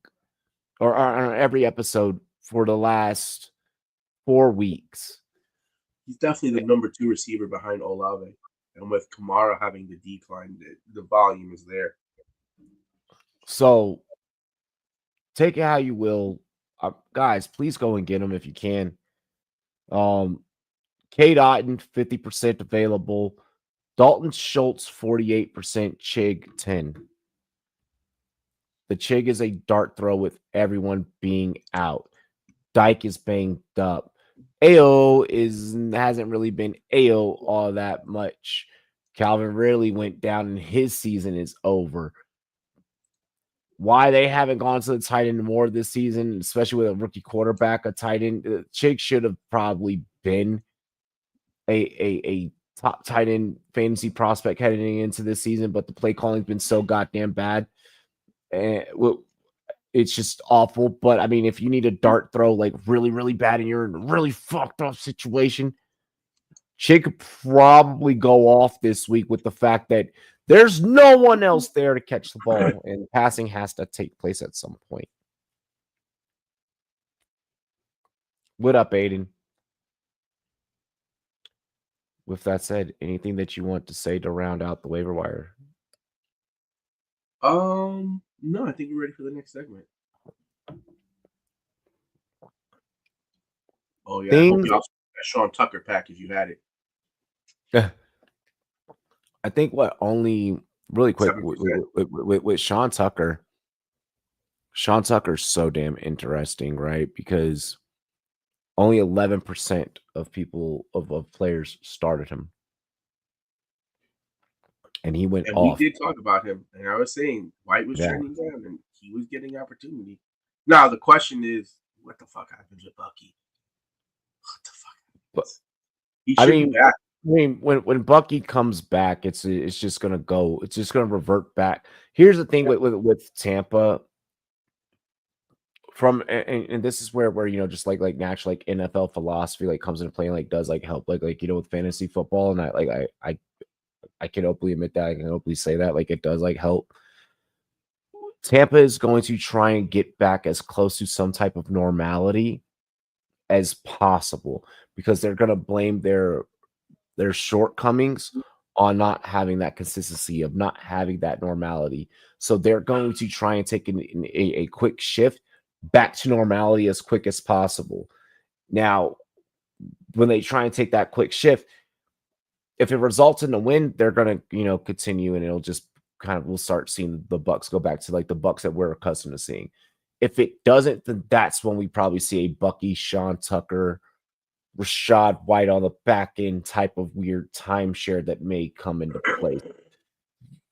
or on every episode for the last 4 weeks. He's definitely the number 2 receiver behind Olave. And with Kamara having the decline, the volume is there. So take it how you will. Guys, please go and get him if you can. K. Otten, 50% available. Dalton Schultz, 48%. Chig, 10. The Chig is a dart throw with everyone being out. Dyke is banged up. AO hasn't really been AO all that much. Calvin Ridley went down and his season is over. Why they haven't gone to the tight end more this season, especially with a rookie quarterback, a tight end, Chig should have probably been a top tight end fantasy prospect heading into this season, but the play calling's been so goddamn bad. And it's just awful. But I mean, if you need a dart throw like really, really bad and you're in a really fucked up situation, Chig could probably go off this week with the fact that there's no one else there to catch the ball, and passing has to take place at some point. What up, Aiden? With that said, anything that you want to say to round out the waiver wire? No, I think we're ready for the next segment. Oh yeah, I hope you also that Sean Tucker pack if you had it. I think only really quick with Sean Tucker. Sean Tucker's so damn interesting, right? Because only 11% of people of players started him, and he went off. We did talk about him, and I was saying White was trending down, and he was getting opportunity. Now the question is, what the fuck happened to Bucky? What the fuck? But he should be back. I mean, when Bucky comes back, it's just gonna go. It's just gonna revert back. Here's the thing with Tampa. And this is where just like natural like NFL philosophy like comes into play and like does like help like with fantasy football, and I can openly admit that, I can openly say that like it does like help. Tampa is going to try and get back as close to some type of normality as possible because they're going to blame their shortcomings on not having that consistency, of not having that normality. So they're going to try and take a quick shift back to normality as quick as possible. Now, when they try and take that quick shift, if it results in a win, they're going to, continue, and it'll just we'll start seeing the Bucks go back to like the Bucks that we're accustomed to seeing. If it doesn't, then that's when we probably see a Bucky, Sean Tucker, Rashad White on the back end type of weird timeshare that may come into play.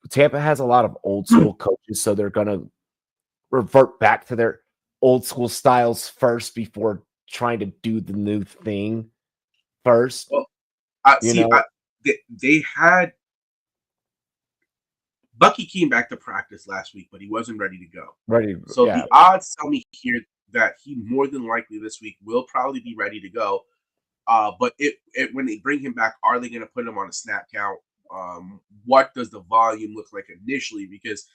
Tampa has a lot of old school coaches, so they're going to revert back to their old school styles first before trying to do the new thing first. Well, they had Bucky came back to practice last week, but he wasn't ready to go. So the odds tell me here that he more than likely this week will probably be ready to go. But when they bring him back, are they going to put him on a snap count? What does the volume look like initially? Because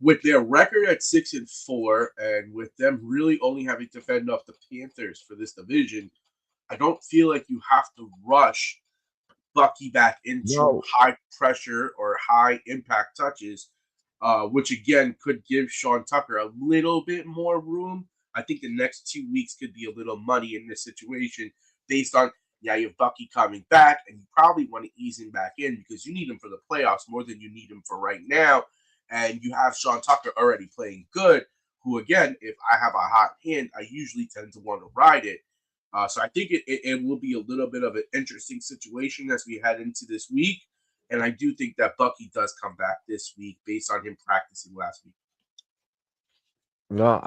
with their record at 6-4, and with them really only having to fend off the Panthers for this division, I don't feel like you have to rush Bucky back into high pressure or high impact touches, which again could give Sean Tucker a little bit more room. I think the next 2 weeks could be a little muddy in this situation based on, you have Bucky coming back, and you probably want to ease him back in because you need him for the playoffs more than you need him for right now. And you have Sean Tucker already playing good, who, again, if I have a hot hand, I usually tend to want to ride it. So I think it will be a little bit of an interesting situation as we head into this week. And I do think that Bucky does come back this week based on him practicing last week. No,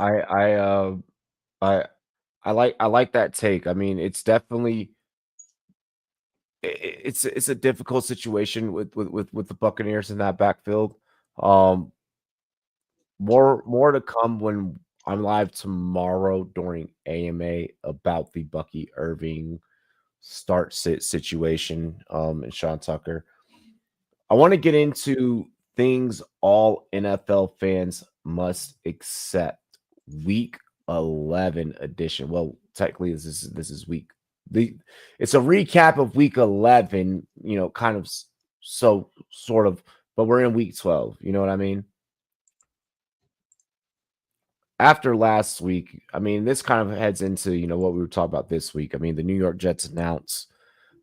I like that take. I mean, it's definitely it's a difficult situation with the Buccaneers in that backfield. More to come when I'm live tomorrow during AMA about the Bucky Irving start sit situation and Sean Tucker. I want to get into things all NFL fans must accept week 11 edition. Well, technically, this is week. It's a recap of week 11. Kind of so sort of, but we're in week 12. You know what I mean? After last week, I mean, this kind of heads into what we were talking about this week. I mean, the New York Jets announced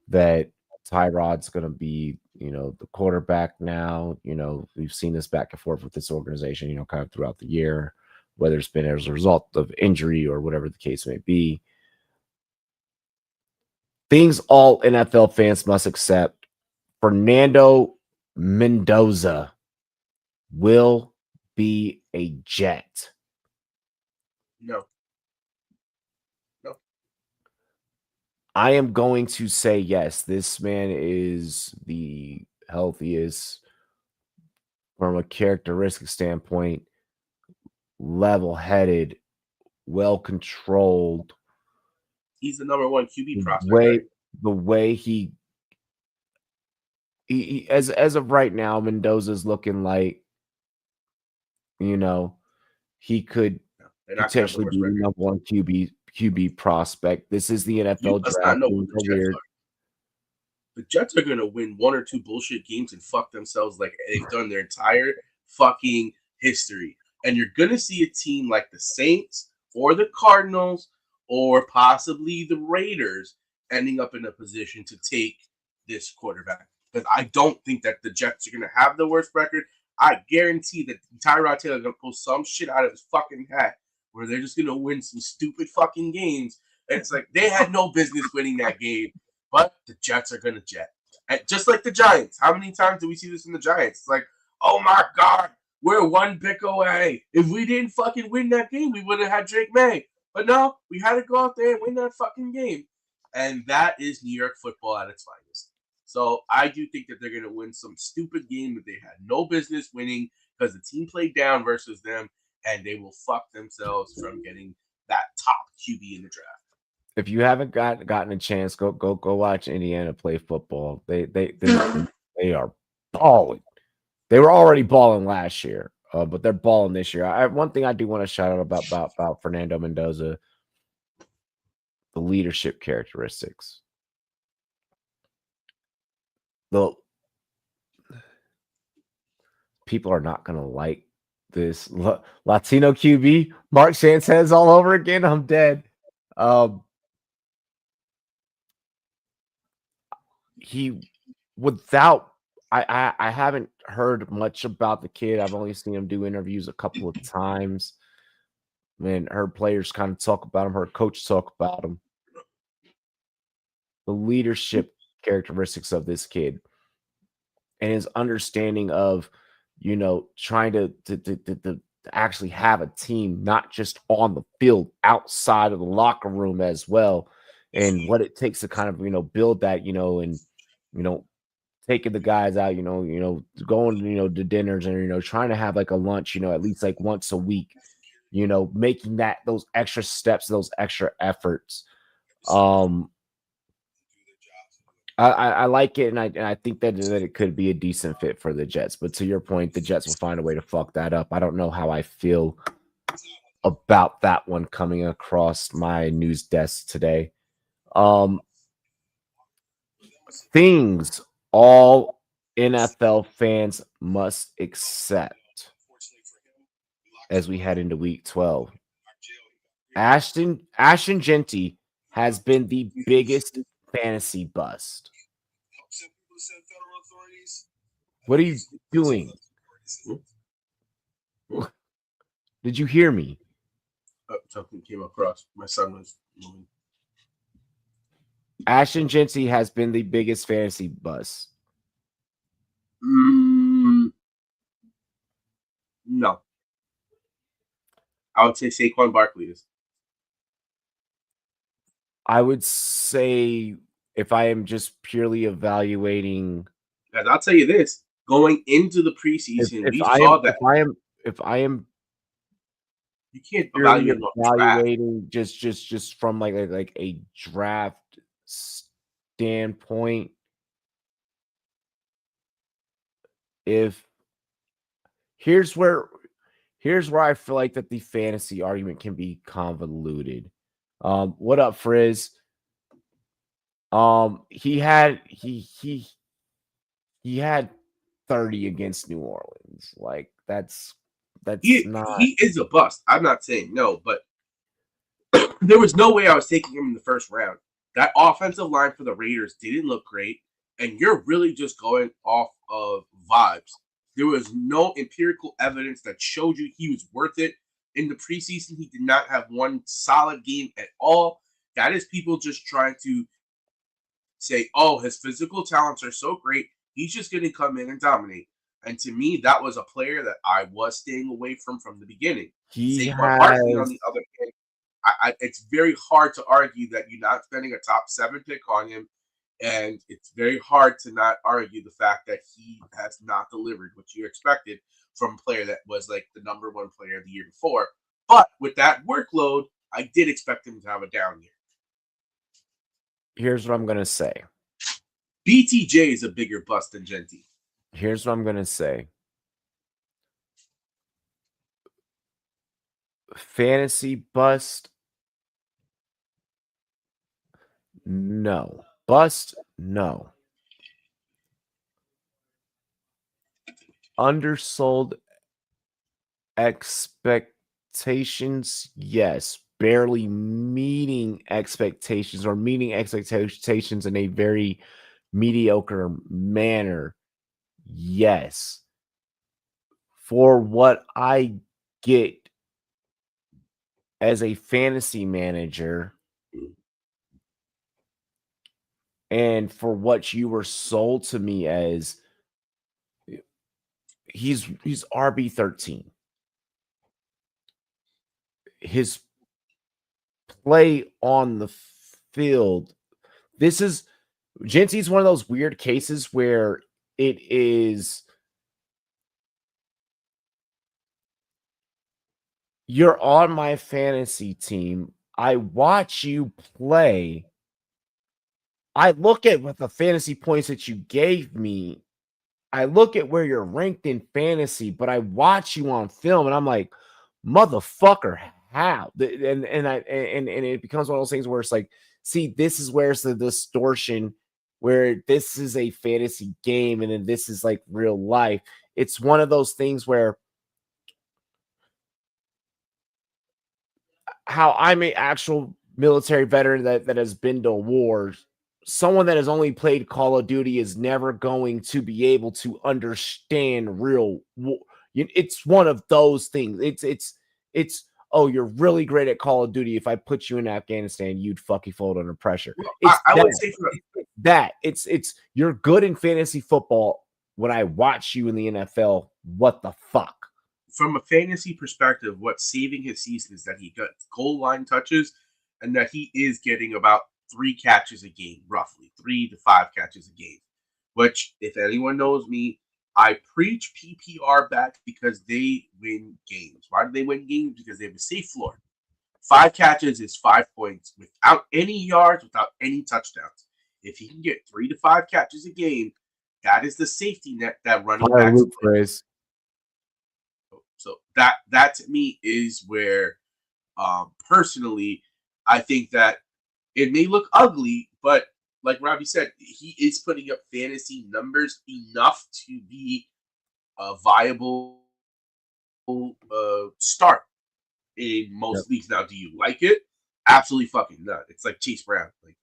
that Tyrod's going to be the quarterback now. We've seen this back and forth with this organization, kind of throughout the year, whether it's been as a result of injury or whatever the case may be. Things all NFL fans must accept: Fernando Mendoza will be a Jet. No. I am going to say yes. This man is the healthiest from a characteristic standpoint, level-headed, well-controlled. He's the number one QB prospect. Right? The way he as of right now, Mendoza's looking like he could potentially be the number one QB prospect. This is the NFL draft. The Jets are going to win one or two bullshit games and fuck themselves like they've done their entire fucking history. And you're going to see a team like the Saints or the Cardinals or possibly the Raiders ending up in a position to take this quarterback. Because I don't think that the Jets are going to have the worst record. I guarantee that Tyrod Taylor is going to pull some shit out of his fucking hat where they're just going to win some stupid fucking games. And it's like they had no business winning that game. But the Jets are going to jet. And just like the Giants. How many times do we see this in the Giants? It's like, oh my God, we're one pick away. If we didn't fucking win that game, we would have had Drake May. But no, we had to go out there and win that fucking game. And that is New York football at its finest. So I do think that they're going to win some stupid game that they had no business winning because the team played down versus them, and they will fuck themselves from getting that top QB in the draft. If you haven't gotten a chance, go watch Indiana play football. They are balling. They were already balling last year, but they're balling this year. One thing I do want to shout out about Fernando Mendoza, the leadership characteristics. The people are not going to like this Latino QB, Mark Sanchez all over again. I'm dead. I haven't heard much about the kid. I've only seen him do interviews a couple of times. Man, heard players kind of talk about him, heard coaches talk about him. The leadership characteristics of this kid and his understanding of, trying to actually have a team, not just on the field, outside of the locker room as well, and what it takes to kind of, build that, and, taking the guys out, going, to dinners and, trying to have like a lunch, at least like once a week, making those extra steps, those extra efforts. I like it, and I think that it could be a decent fit for the Jets. But to your point, the Jets will find a way to fuck that up. I don't know how I feel about that one coming across my news desk today. Things all NFL fans must accept as we head into Week 12. Ashton Jeanty has been the biggest fantasy bust. What are you doing? Did you hear me? Something came across. My son was moving. Ashton Jeanty has been the biggest fantasy bust. No. I would say Saquon Barkley is. I would say if I am just purely evaluating, and I'll tell you this: going into the preseason, if I am, you can't evaluating just from like a draft standpoint. Here's where Here's where I feel like that the fantasy argument can be convoluted. What up, Frizz? He had 30 against New Orleans. Like that's not. He is a bust. I'm not saying no, but there was no way I was taking him in the first round. That offensive line for the Raiders didn't look great, and you're really just going off of vibes. There was no empirical evidence that showed you he was worth it. In the preseason, he did not have one solid game at all. That is people just trying to say, oh, his physical talents are so great, he's just going to come in and dominate. And to me, that was a player that I was staying away from the beginning. He Saquon Barkley, on has the other hand, it's very hard to argue that you're not spending a top 7 pick on him. And it's very hard to not argue the fact that he has not delivered what you expected from a player that was like the number 1 player the year before. But with that workload, I did expect him to have a down year. Here's what I'm gonna say. BTJ is a bigger bust than Genty. Here's what I'm gonna say. Fantasy bust. No. Bust? No. Undersold expectations? Yes. Barely meeting expectations or meeting expectations in a very mediocre manner? Yes. For what I get as a fantasy manager, and for what you were sold to me as, he's RB13. His play on the field, this is Genty's one of those weird cases where it is you're on my fantasy team. I watch you play. I look at what the fantasy points that you gave me. I look at where you're ranked in fantasy, but I watch you on film and I'm like, motherfucker, how? And it becomes one of those things where it's like, see, this is where it's the distortion, where this is a fantasy game and then this is like real life. It's one of those things where how I'm an actual military veteran that has been to wars, someone that has only played Call of Duty is never going to be able to understand real war. It's one of those things. It's oh, you're really great at Call of Duty. If I put you in Afghanistan, you'd fucking fold under pressure. Well, It's I that. would say for It's you're good in fantasy football. When I watch you in the NFL, what the fuck? from a fantasy perspective, what's saving his season is that he got goal line touches and that he is getting about 3 catches a game, roughly 3 to 5 catches a game. Which, if anyone knows me, I preach PPR back because they win games. Why do they win games? Because they have a safe floor. 5 catches is 5 points without any yards, without any touchdowns. If he can get 3 to 5 catches a game, that is the safety net that running backs play. So that to me is where, personally, I think that it may look ugly, but like Robbie said, he is putting up fantasy numbers enough to be a viable start in most leagues. Now, do you like it? Absolutely fucking not. It's like Chase Brown. Like,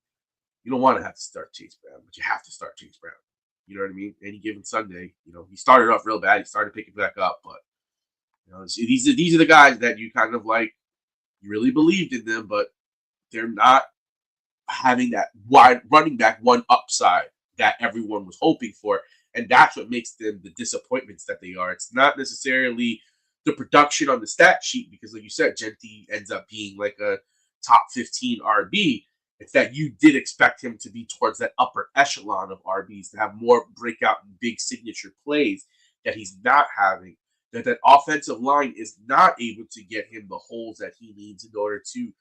you don't want to have to start Chase Brown, but you have to start Chase Brown. You know what I mean? Any given Sunday, he started off real bad. He started picking back up, but these are the guys that you kind of like. You really believed in them, but they're not having that wide running back one upside that everyone was hoping for, and that's what makes them the disappointments that they are. It's not necessarily the production on the stat sheet because, like you said, Genty ends up being like a top 15 RB. It's that you did expect him to be towards that upper echelon of RBs, to have more breakout and big signature plays that he's not having. That offensive line is not able to get him the holes that he needs in order to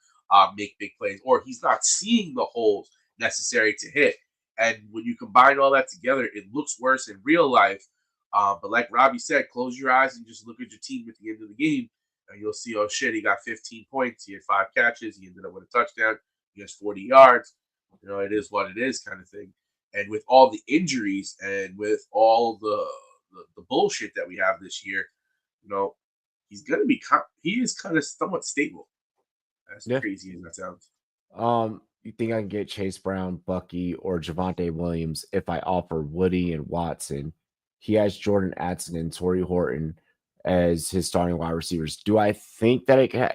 make big plays, or he's not seeing the holes necessary to hit. And when you combine all that together, it looks worse in real life. But like Robbie said, close your eyes and just look at your team at the end of the game, and you'll see, oh shit, he got 15 points, he had 5 catches, he ended up with a touchdown, he has 40 yards. It is what it is, kind of thing. And with all the injuries and with all the bullshit that we have this year, he's gonna be he is kind of somewhat stable. As crazy as that sounds. You think I can get Chase Brown, Bucky, or Javonte Williams if I offer Woody and Watson? He has Jordan Addison and Torrey Horton as his starting wide receivers. Do I think that it can?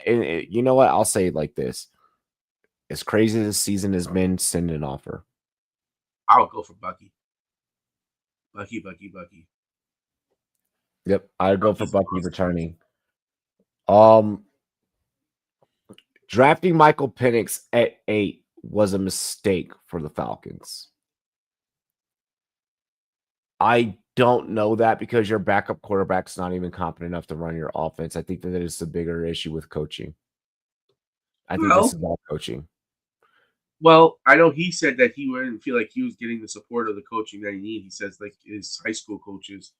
You know what? I'll say it like this: as crazy as this season has been, send an offer. I'll go for Bucky. Bucky. Yep, I'd go for Bucky returning. Drafting Michael Penix at 8 was a mistake for the Falcons. I don't know that because your backup quarterback's not even competent enough to run your offense. I think that is the bigger issue with coaching. I think this is all coaching. Well, I know he said that he wouldn't feel like he was getting the support of the coaching that he needed. He says like his high school coaches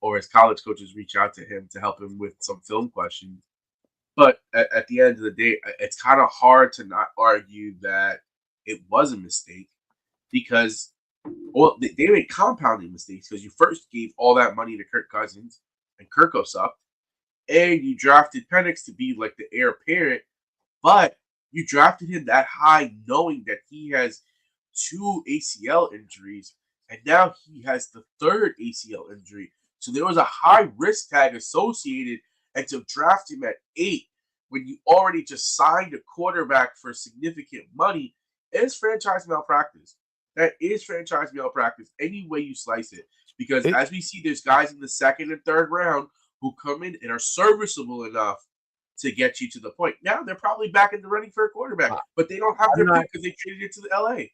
or his college coaches reach out to him to help him with some film questions. But at the end of the day, it's kind of hard to not argue that it was a mistake because, well, they made compounding mistakes because you first gave all that money to Kirk Cousins and Kirk sucked, and you drafted Penix to be like the heir apparent, but you drafted him that high knowing that he has 2 ACL injuries, and now he has the 3rd ACL injury. So there was a high risk tag associated, and to draft him at 8 when you already just signed a quarterback for significant money is franchise malpractice. That is franchise malpractice any way you slice it. Because as we see, there's guys in the 2nd and 3rd round who come in and are serviceable enough to get you to the point. Now they're probably back in the running for a quarterback, but they don't have their pick because they traded it to the LA.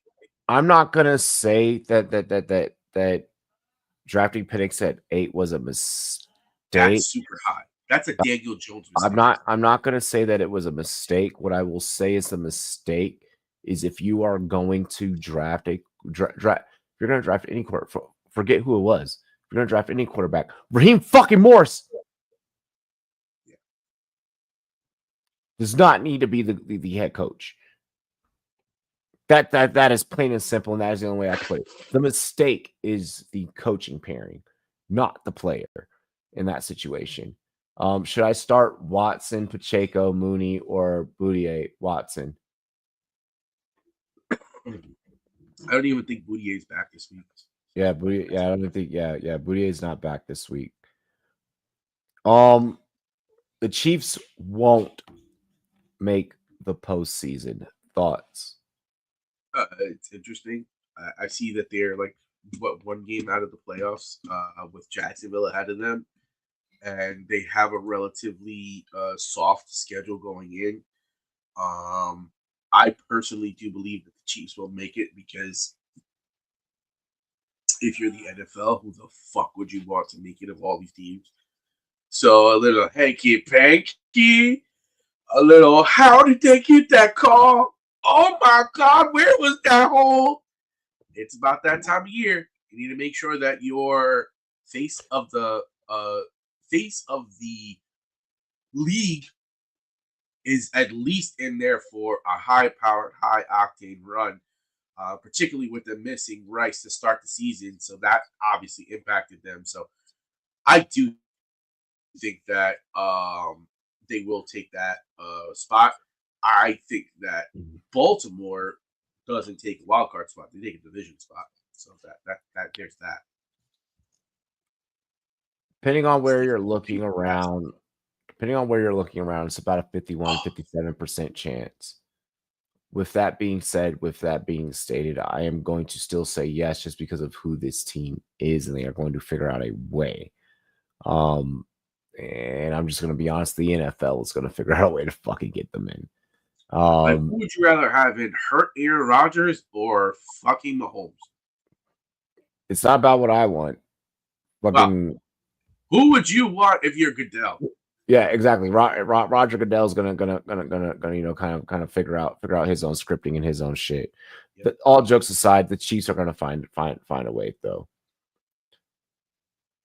I'm not gonna say that drafting Penix at 8 was a mistake. That's super high. That's a Daniel Jones mistake. I'm not gonna say that it was a mistake. What I will say is the mistake is if you are going to draft if you're gonna draft any quarterback, forget who it was. If you're gonna draft any quarterback, Raheem fucking Morris does not need to be the head coach. That is plain and simple, and that is the only way I can put it. The mistake is the coaching pairing, not the player in that situation. Should I start Watson, Pacheco, Mooney, or Boudier? Watson. I don't even think Boudier is back this week. Yeah, Boudier. Yeah, I don't think. Yeah, Boudier is not back this week. The Chiefs won't make the postseason. Thoughts? It's interesting. I see that they're like one game out of the playoffs with Jacksonville ahead of them, and they have a relatively soft schedule going in. I personally do believe that the Chiefs will make it because if you're the NFL, who the fuck would you want to make it of all these teams? So a little hanky panky, a little how did they get that call? Oh my God, where was that hole? It's about that time of year. You need to make sure that your face of the league is at least in there for a high-powered, high-octane run, particularly with them missing Rice to start the season. So that obviously impacted them. So I do think that they will take that spot. I think that Baltimore doesn't take a wild card spot; they take a division spot. So that there's that. Depending on where you're looking around, it's about a 51-57% chance. With that being said, with that being stated, I am going to still say yes, just because of who this team is, and they are going to figure out a way. And I'm just going to be honest, the NFL is going to figure out a way to fucking get them in. Like, who would you rather have in hurt Aaron Rodgers or fucking Mahomes? It's not about what I want. Fucking. Well, who would you want if you're Goodell? Yeah, exactly. Roger Goodell's gonna kind of figure out his own scripting and his own shit. Yep. But all jokes aside, the Chiefs are gonna find a way though.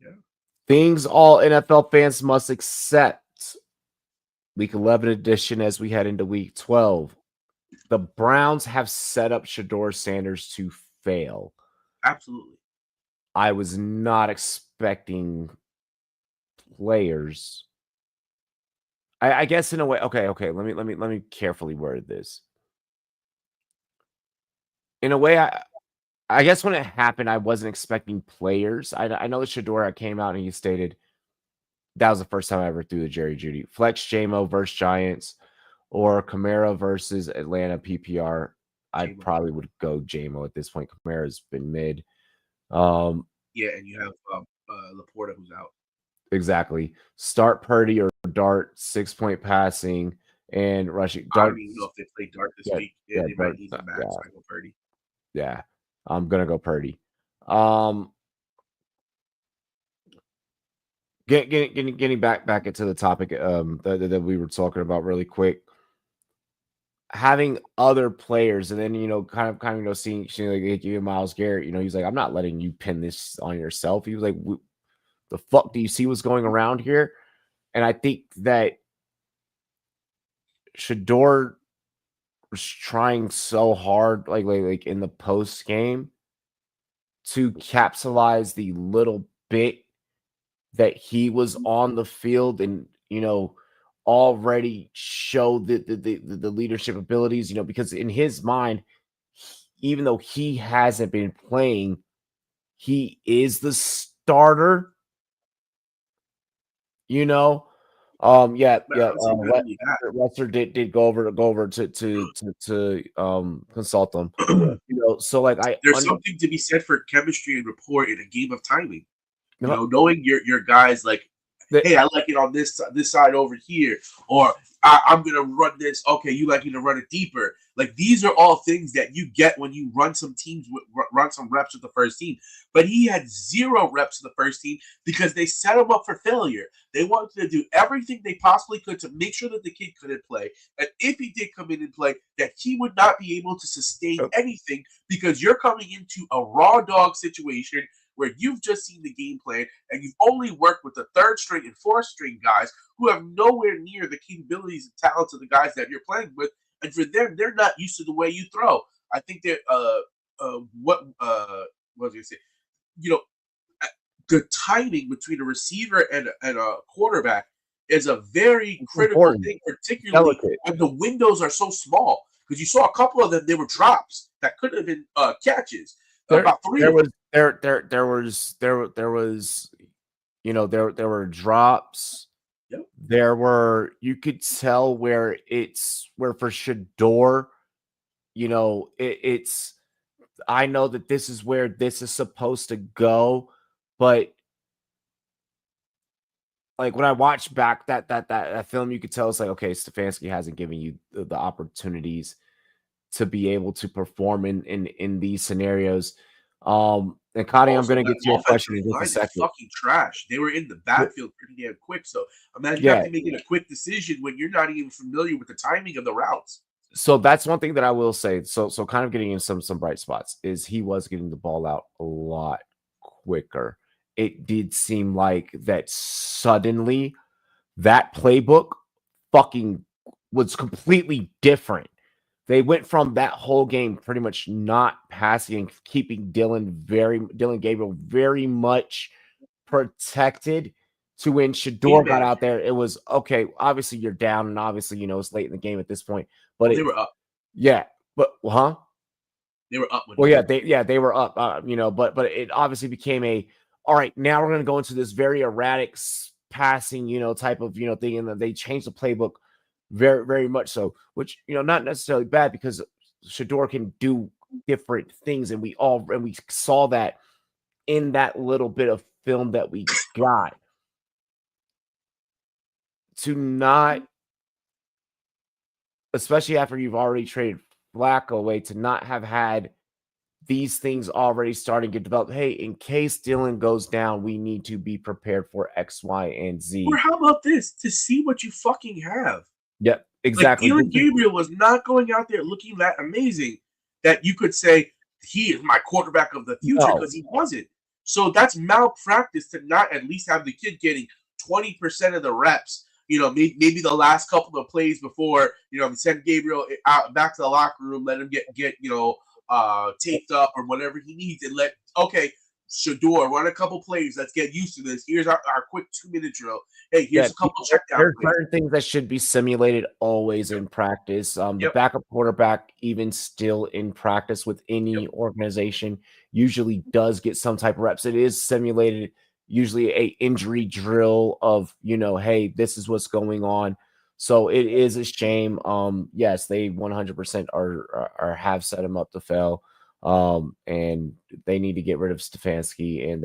Yeah, Things all NFL fans must accept. Week 11 edition as we head into week 12. The Browns have set up Shedeur Sanders to fail. Absolutely. I was not expecting players. I guess in a way. Okay. Let me carefully word this. In a way, I guess when it happened, I wasn't expecting players. I know that Shedeur came out and he stated that was the first time I ever threw the Jerry Jeudy. Flex JMO versus Giants or Kamara versus Atlanta PPR. I probably would go JMO at this point. Kamara's been mid. Yeah, and you have Laporta who's out. Exactly. Start Purdy or Dart, 6-point passing and rushing. Dart, I don't even know if they play Dart this week. Yeah, they might need him back, so I go Purdy. Yeah, I'm gonna go Purdy. Getting back into the topic that we were talking about really quick. Having other players, and then kind of seeing like you Myles Garrett, he's like, I'm not letting you pin this on yourself. He was like, the fuck do you see what's going around here? And I think that Shedeur was trying so hard, like in the post game, to capitalize the little bit that he was on the field and already showed the leadership abilities, because in his mind, even though he hasn't been playing, he is the starter. Lester did go over to consult them. So like there's something to be said for chemistry and rapport in a game of timing. Knowing your guys, like, hey, I like it on this side over here, or I'm gonna run this. Okay, you like me to run it deeper. Like, these are all things that you get when you run some reps with the first team. But he had 0 reps with the first team because they set him up for failure. They wanted to do everything they possibly could to make sure that the kid couldn't play, and if he did come in and play, that he would not be able to sustain anything because you're coming into a raw dog situation where you've just seen the game plan and you've only worked with the 3rd string and 4th string guys who have nowhere near the capabilities and talents of the guys that you're playing with. And for them, they're not used to the way you throw. I think that what was I going to say? The timing between a receiver and a quarterback is a very critical thing, particularly when the windows are so small. Because you saw a couple of them, they were drops that could have been catches. About 3 of them. There were drops. Yep. There were, you could tell where for Shedeur, it's, I know that this is where this is supposed to go, but like when I watch back that film, you could tell it's like, okay, Stefanski hasn't given you the opportunities to be able to perform in these scenarios. And Connie, I'm going to get to your question in just a second. Fucking trash. They were in the backfield pretty damn quick. So imagine having to make a quick decision when you're not even familiar with the timing of the routes. So that's one thing that I will say. So kind of getting in some bright spots is he was getting the ball out a lot quicker. It did seem like that suddenly that playbook fucking was completely different. They went from that whole game pretty much not passing and keeping Dylan Gabriel very much protected to when Shedeur got out there. It was okay. Obviously, you're down, and obviously, it's late in the game at this point. But they were up. Yeah, but They were up. They were up. But it obviously became all right. Now we're going to go into this very erratic passing, type of thing, and they changed the playbook. Very, very much so, which, not necessarily bad because Shedeur can do different things. And we saw that in that little bit of film that we got. To not, especially after you've already traded Flacco away, to not have had these things already starting to develop. Hey, in case Dylan goes down, we need to be prepared for X, Y, and Z. Or how about this? To see what you fucking have. Yep, exactly. Like, Dylan Gabriel was not going out there looking that amazing that you could say he is my quarterback of the future because he wasn't. So that's malpractice to not at least have the kid getting 20% of the reps. Maybe the last couple of plays before, send Gabriel out back to the locker room, let him get taped up or whatever he needs, and Shador, run a couple plays. Let's get used to this. Here's our quick 2-minute drill. Hey, here's a couple check down There's plays. certain things that should be simulated always in practice. The backup quarterback, even still in practice with any organization, usually does get some type of reps. It is simulated, usually a injury drill of, hey, this is what's going on. So it is a shame. Yes, they 100% are have set him up to fail. And they need to get rid of Stefanski, and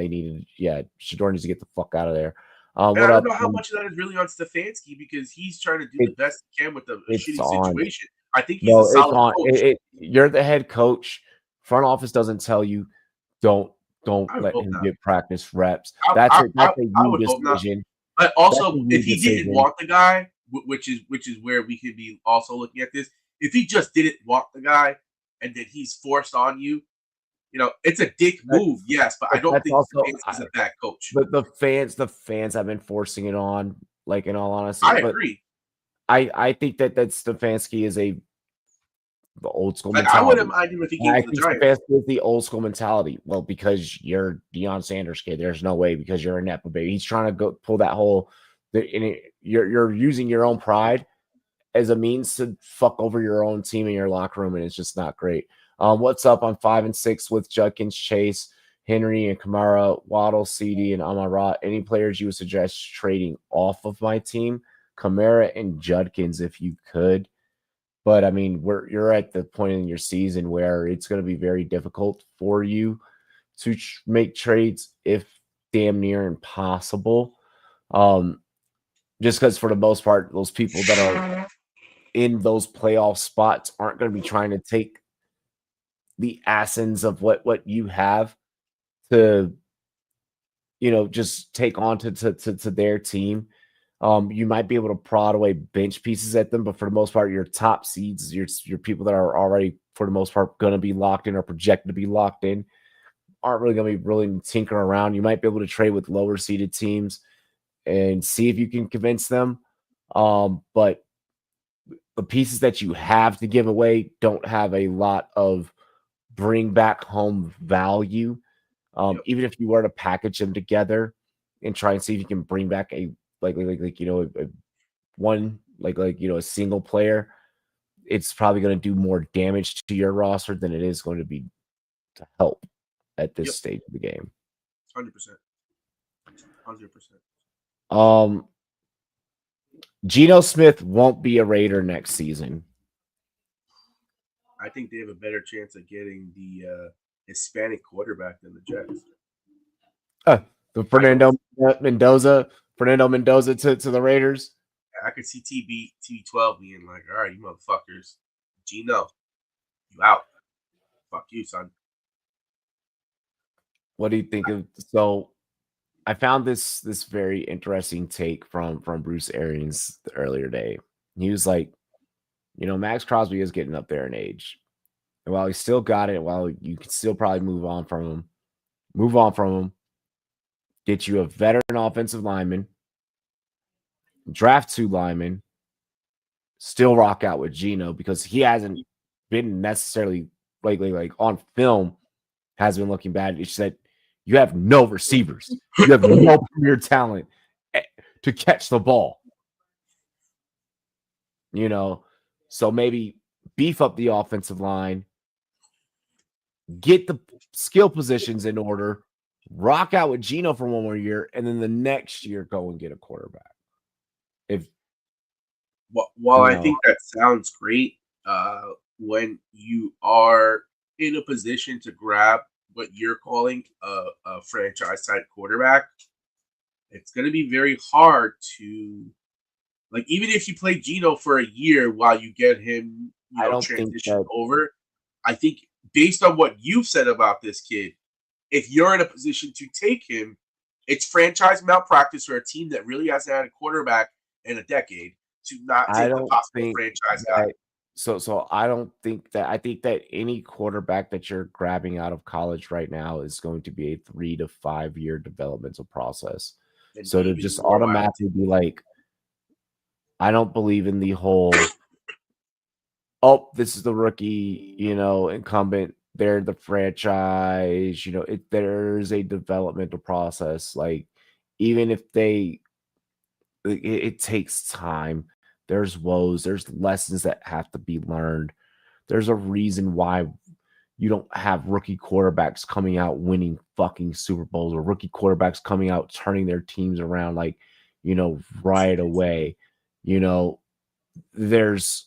Shador needs to get the fuck out of there. I don't know how much of that is really on Stefanski because he's trying to do the best he can with a shitty situation. I think he's a solid coach. You're the head coach. Front office doesn't tell you don't let him get practice reps. That's a you decision. But also, if he didn't want the guy, which is where we could be also looking at this, if he just didn't want the guy and then he's forced on you, it's a dick move, yes, but I don't think he's a bad coach. But the fans have been forcing it on, like, in all honesty. I agree. I think that Stefanski is the old school mentality. I wouldn't mind him if he came to the Giants. Stefanski is the old school mentality. Well, because you're Deion Sanders kid, there's no way, because you're a Nepo baby. He's trying to go pull that whole. You're using your own pride as a means to fuck over your own team in your locker room, and it's just not great. What's up? I'm 5 and 6 with Judkins, Chase, Henry, and Kamara, Waddle, CD, and Amon-Ra. Any players you would suggest trading off of my team? Kamara and Judkins, if you could. But I mean, you're at the point in your season where it's going to be very difficult for you to make trades, if damn near impossible. Just because for the most part, those people that are in those playoff spots aren't going to be trying to take the essence of what you have to, just take on to their team. You might be able to prod away bench pieces at them, but for the most part, your top seeds, your people that are already, for the most part, going to be locked in or projected to be locked in, aren't really going to be really tinkering around. You might be able to trade with lower seeded teams and see if you can convince them. But the pieces that you have to give away don't have a lot of bring back home value. Even if you were to package them together and try and see if you can bring back a single player, it's probably going to do more damage to your roster than it is going to be to help at this stage of the game. 100%. 100%. Geno Smith won't be a Raider next season. I think they have a better chance of getting the Hispanic quarterback than the Jets. The Fernando Mendoza to the Raiders. I could see TB12 being like, all right, you motherfuckers, Geno, you out. Fuck you, son. What do you think of? So I found this very interesting take from Bruce Arians the earlier day. He was like, Max Crosby is getting up there in age. And while he's still got it, while you can still probably move on from him, get you a veteran offensive lineman, draft 2 linemen, still rock out with Geno, because he hasn't been necessarily like on film, has been looking bad. It's that you have no receivers. You have no premier talent to catch the ball. So maybe beef up the offensive line, get the skill positions in order, rock out with Geno for one more year, and then the next year go and get a quarterback. While I think that sounds great, when you are in a position to grab what you're calling a franchise type quarterback, it's going to be very hard to, even if you play Geno for a year while you get him, transition over. I think based on what you've said about this kid, if you're in a position to take him, it's franchise malpractice for a team that really hasn't had a quarterback in a decade to not take the possible franchise guy. So I don't think that I think that any quarterback that you're grabbing out of college right now is going to be a 3 to 5 year developmental process. And So to even just more, I automatically be like, I don't believe in the whole, oh, this is the rookie, incumbent. They're the franchise. There's a developmental process. Like, even if it takes time. There's woes. There's lessons that have to be learned. There's a reason why you don't have rookie quarterbacks coming out winning fucking Super Bowls, or rookie quarterbacks coming out turning their teams around like, right away. You know, there's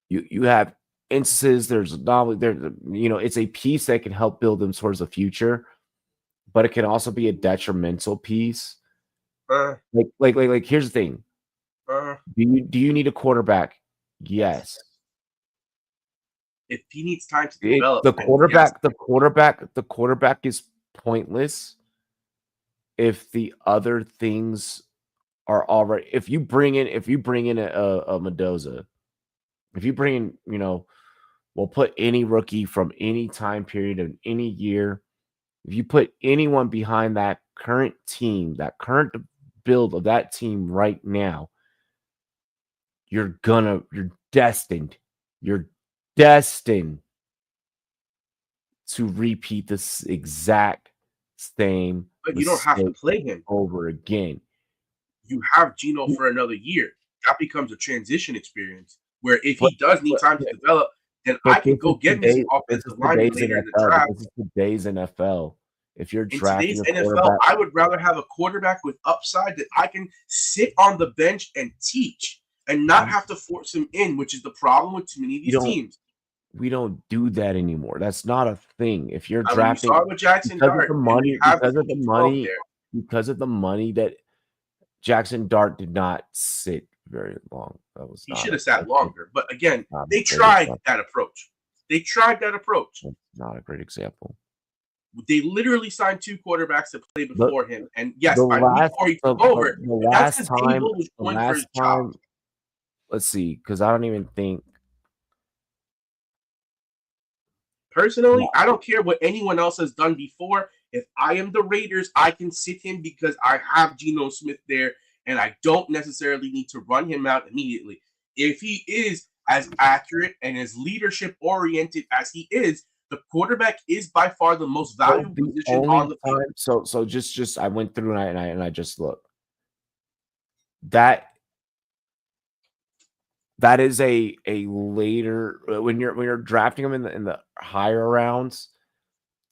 you have instances, there's not there, it's a piece that can help build them towards the future, but it can also be a detrimental piece. uh, Like here's the thing. uh, Do you need a quarterback? Yes. if he needs time to It, develop, the then yes. quarterback is pointless if the other things are already. If you bring in a Mendoza, if you bring in, we'll put any rookie from any time period in any year. If you put anyone behind that current team, that current build of that team right now, you're destined. You're destined to repeat this exact same But you don't have to mistake play him. over again. You have Geno for another year. That becomes a transition experience where if But he does need but time to develop, then I but can go get me some this is offensive linemen today's later in the NFL. draft. This is today's NFL. If you're In drafting today's a NFL, quarterback, I would rather have a quarterback with upside that I can sit on the bench and teach and not have to force him in, which is the problem with too many of you these don't teams. we don't do that anymore. That's not a thing. If you're I mean, you drafting saw it with Jackson because of Dart, the and we money, have the TB12 there. because of the money that Jackson Dart did not sit very long. That was He not should a have sat longer. But again, not a they great tried example. that approach. They tried that approach. Not a great example. They literally signed two quarterbacks to play The before him. And yes, the by week last 4, he the, took over. the And that's last because time Dable was the going for his last job. time let's see, because I don't even think Personally, I don't care what anyone else has done before. If I am the Raiders, I can sit him because I have Geno Smith there, and I don't necessarily need to run him out immediately. If he is as accurate and as leadership oriented as he is, the quarterback is by far the most so valuable the position only on the field. time so just I went through and I just looked. That is a later when you're drafting them in the higher rounds.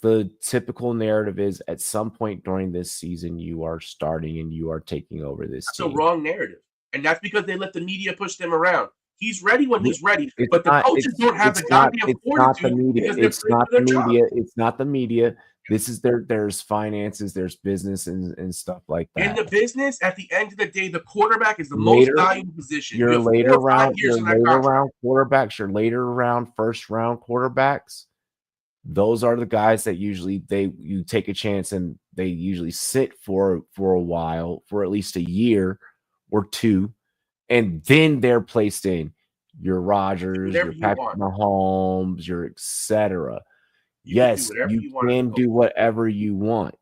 The typical narrative is at some point during this season, you are starting and you are taking over this That's a team. wrong narrative. And that's because they let the media push them around. He's ready when he's ready, It's but the not. coaches don't have the goddamn It's not the fortitude media. because they're It's afraid not for the their job. media. It's not the media. This is there's finances, there's business and stuff like In that. the business, at the end of the day, the quarterback is the most Later, valuable position. You your have 4 or 5 your years in that later contract. round quarterbacks, your later round first round quarterbacks. Those are the guys that usually you take a chance and they usually sit for a while, for at least a year or two, and then they're placed in your Rodgers, Whatever your you Patrick want. Mahomes, your etc. You can do Yes, whatever you you want as a can coach. do whatever you want.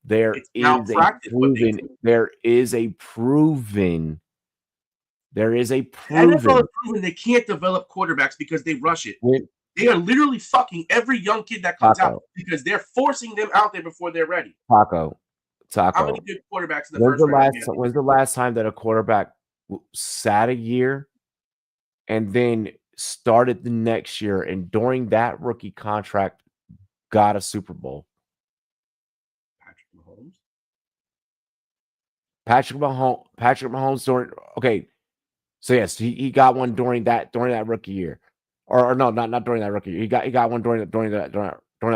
There It's is a malpractice what they proven, do. there is a proven, there is a The NFL proven has proven they can't develop quarterbacks because they rush it. with They are literally fucking every young kid that comes out Taco, because they're forcing them out there before they're ready. Taco, How many Taco. good quarterbacks in the first round do you have? When's the last time that a quarterback sat a year and then started the next year and during that rookie contract got a Super Bowl? Patrick Mahomes. Patrick Mahomes during okay. So yes, he got one during that rookie year. Or no, not during that rookie year. He got one during that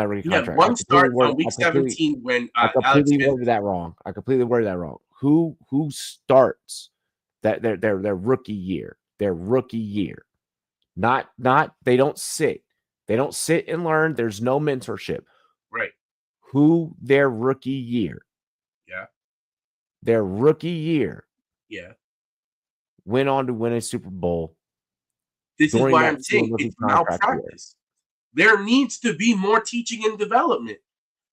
rookie He had contract. one start on week 17 when I Alex completely Smith. worded that wrong. Who starts their rookie year? Their rookie year. Not they don't sit. They don't sit and learn. There's no mentorship. Right. Who their rookie year? Yeah. Their rookie year Yeah. went on to win a Super Bowl This is why I'm saying it's malpractice. There needs to be more teaching and development.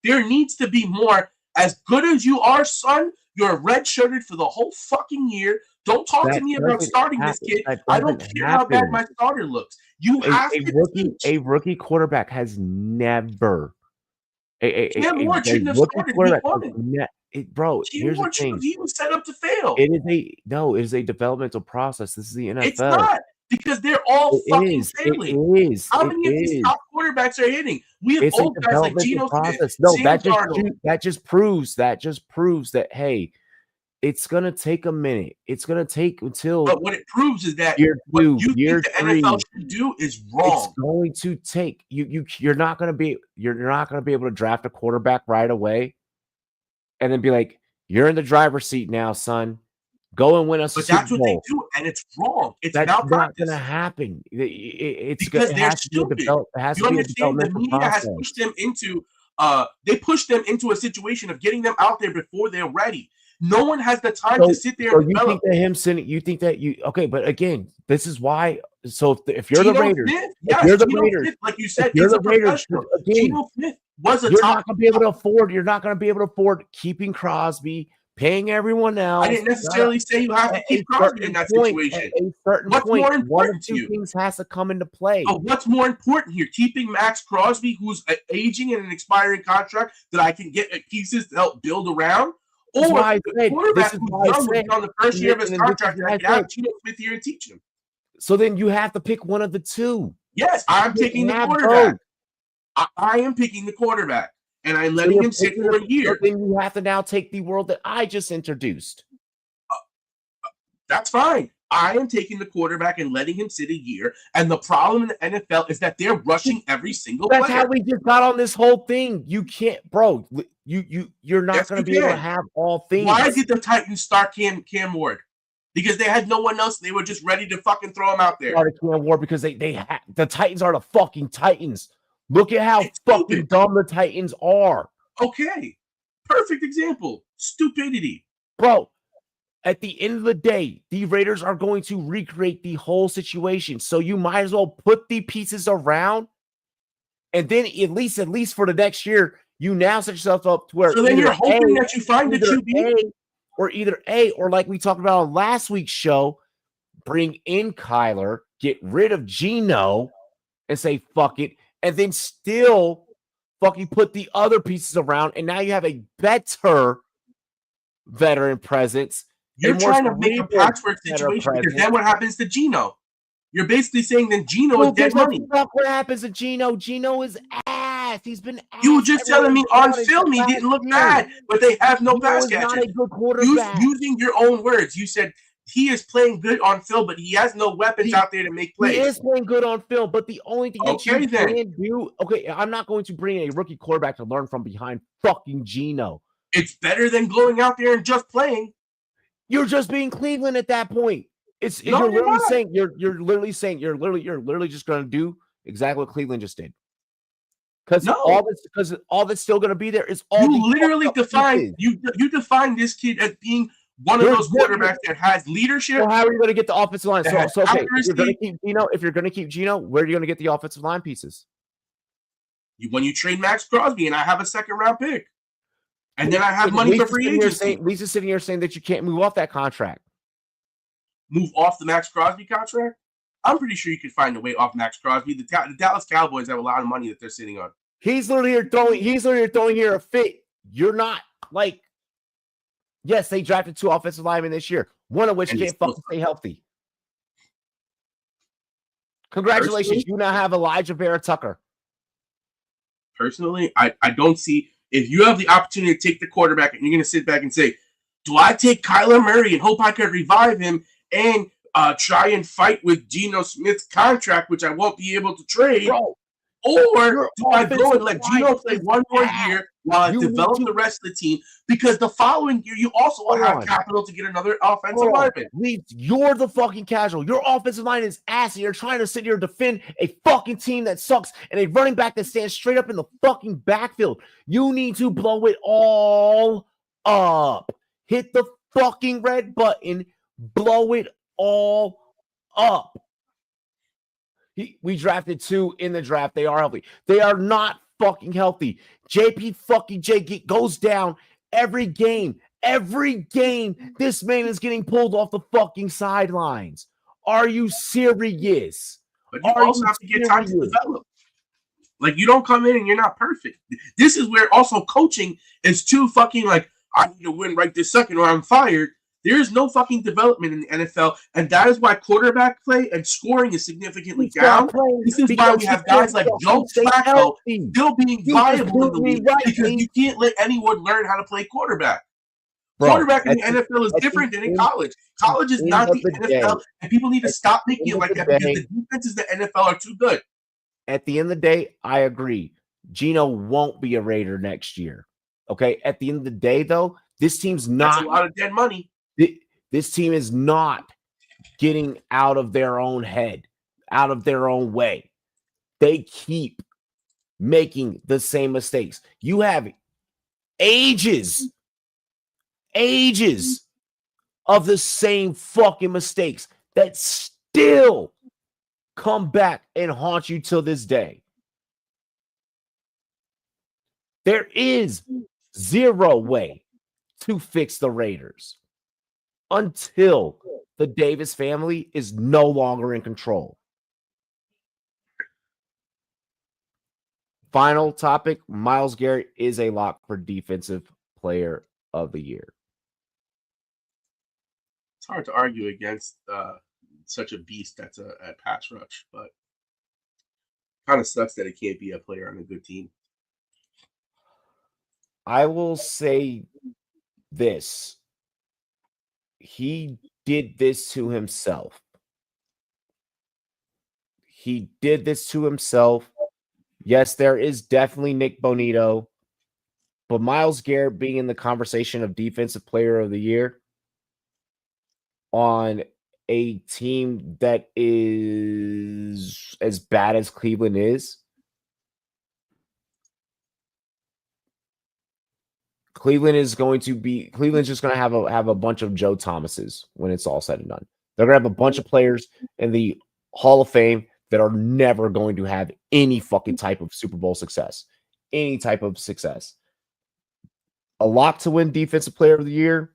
There needs to be more. As good as you are, son, you're redshirted for the whole fucking year. Don't talk to me about starting this kid. I don't care how bad my starter looks. You have to teach. A rookie quarterback has never. Cam Ward shouldn't have started week one. Bro, here's the thing. He was set up to fail. It is a developmental process. This is the NFL. It's not, because they're all fucking failing. It is. How many of these top quarterbacks are hitting? We have old guys like Geno Smith. No, that just proves that, hey, it's gonna take a minute. It's gonna take until. But what it proves is that what you think the NFL should do is wrong. It's going to take you're not gonna be able to draft a quarterback right away, and then be like, you're in the driver's seat now, son. Go and win us a Super Bowl. But that's what they do, and it's wrong. That's not going to happen. Because they're stupid. You understand? The media has pushed them into. They pushed them into a situation of getting them out there before they're ready. No one has the time to sit there and develop. You think that okay, but again, this is why. So if you're the Raiders, you're the Raiders, like you said, you're the Raiders. Geno Smith was a top. You're not going to be able to afford. You're not going to be able to afford keeping Crosby, paying everyone else. I didn't necessarily say you have to keep Crosby in that situation. At a certain point, more important one of two things has to come into play. But what's more important here? Keeping Max Crosby, who's aging in an expiring contract that I can get pieces to help build around, or the quarterback who's young on the first year of his contract, I can have Geno Smith here and teach him. So then you have to pick one of the two. Yes, I'm taking the quarterback. I am picking the quarterback, and I'm letting him sit for a year. So then you have to now take the world that I just introduced. That's fine. I am taking the quarterback and letting him sit a year. And the problem in the NFL is that they're rushing every single player. That's how we just got on this whole thing. You can't, bro. You're not going to be able to have all things. Why did the Titans start Cam Ward? Because they had no one else. They were just ready to fucking throw him out there. Cam Ward because the Titans are the fucking Titans. Look at how fucking dumb the Titans are. Okay. Perfect example. Stupidity. Bro, at the end of the day, the Raiders are going to recreate the whole situation. So you might as well put the pieces around. And then at least for the next year, you now set yourself up to where. So then you're hoping that you find the QB. Or like we talked about on last week's show, bring in Kyler, get rid of Geno, and say, fuck it. And then still fucking put the other pieces around. And now you have a better veteran presence. You're trying to make a patchwork situation because then what happens to Geno? You're basically saying then Geno is dead money. What happens to Geno? Geno is ass. He's been ass. You were just telling me on film he didn't look bad, but they have no pass catchers. Using your own words, you said he is playing good on film, but he has no weapons out there to make plays. He is playing good on film, but the only thing that you can do, I'm not going to bring a rookie quarterback to learn from behind fucking Geno. It's better than going out there and just playing. You're just being Cleveland at that point. You're literally just going to do exactly what Cleveland just did. Because all that's still going to be there is all. You literally define you define this kid as being one of those quarterbacks that has leadership. Well, how are you going to get the offensive line? So okay, if you're going to keep Geno, where are you going to get the offensive line pieces? When you trade Max Crosby and I have a second round pick. And then I have money for free agency. Lisa's sitting here saying that you can't move off that contract. Move off the Max Crosby contract? I'm pretty sure you can find a way off Max Crosby. The Dallas Cowboys have a lot of money that they're sitting on. He's literally throwing here a fit. You're not like, yes, they drafted 2 offensive linemen this year, one of which can't fucking stay healthy. Congratulations, you now have Elijah Vera Tucker. Personally, I don't see. If you have the opportunity to take the quarterback and you're going to sit back and say, do I take Kyler Murray and hope I can revive him and try and fight with Geno Smith's contract, which I won't be able to trade? Bro, or do I go and let Geno play one more year while I develop the rest of the team? Because the following year, you also will have capital to get another offensive lineman. You're the fucking casual. Your offensive line is ass, and you're trying to sit here and defend a fucking team that sucks and a running back that stands straight up in the fucking backfield. You need to blow it all up. Hit the fucking red button. Blow it all up. We drafted 2 in the draft. They are healthy. They are not fucking healthy. JP fucking J goes down every game. Every game, this man is getting pulled off the fucking sidelines. Are you serious? But you also have to get time to develop. Like, you don't come in and you're not perfect. This is where also coaching is too fucking like, I need to win right this second or I'm fired. There is no fucking development in the NFL, and that is why quarterback play and scoring is significantly down. This is why we have guys like Joe Flacco still being viable in the league, because you can't let anyone learn how to play quarterback. Quarterback in the NFL is different than in college. College is not the NFL, and people need to stop making it like that because the defenses of the NFL are too good. At the end of the day, I agree. Geno won't be a Raider next year. Okay. At the end of the day, though, this team's not. That's a lot of dead money. This team is not getting out of their own head, out of their own way. They keep making the same mistakes. You have ages of the same fucking mistakes that still come back and haunt you till this day. There is zero way to fix the Raiders until the Davis family is no longer in control. Final topic, Myles Garrett is a lock for Defensive Player of the Year. It's hard to argue against such a beast that's a pass rush, but kind of sucks that it can't be a player on a good team. I will say this. He did this to himself. He did this to himself. Yes, there is definitely Nick Bonito, but Myles Garrett being in the conversation of Defensive Player of the Year on a team that is as bad as Cleveland is, Cleveland's just going to have a bunch of Joe Thomases when it's all said and done. They're going to have a bunch of players in the Hall of Fame that are never going to have any fucking type of Super Bowl success. Any type of success. A lock to win Defensive Player of the Year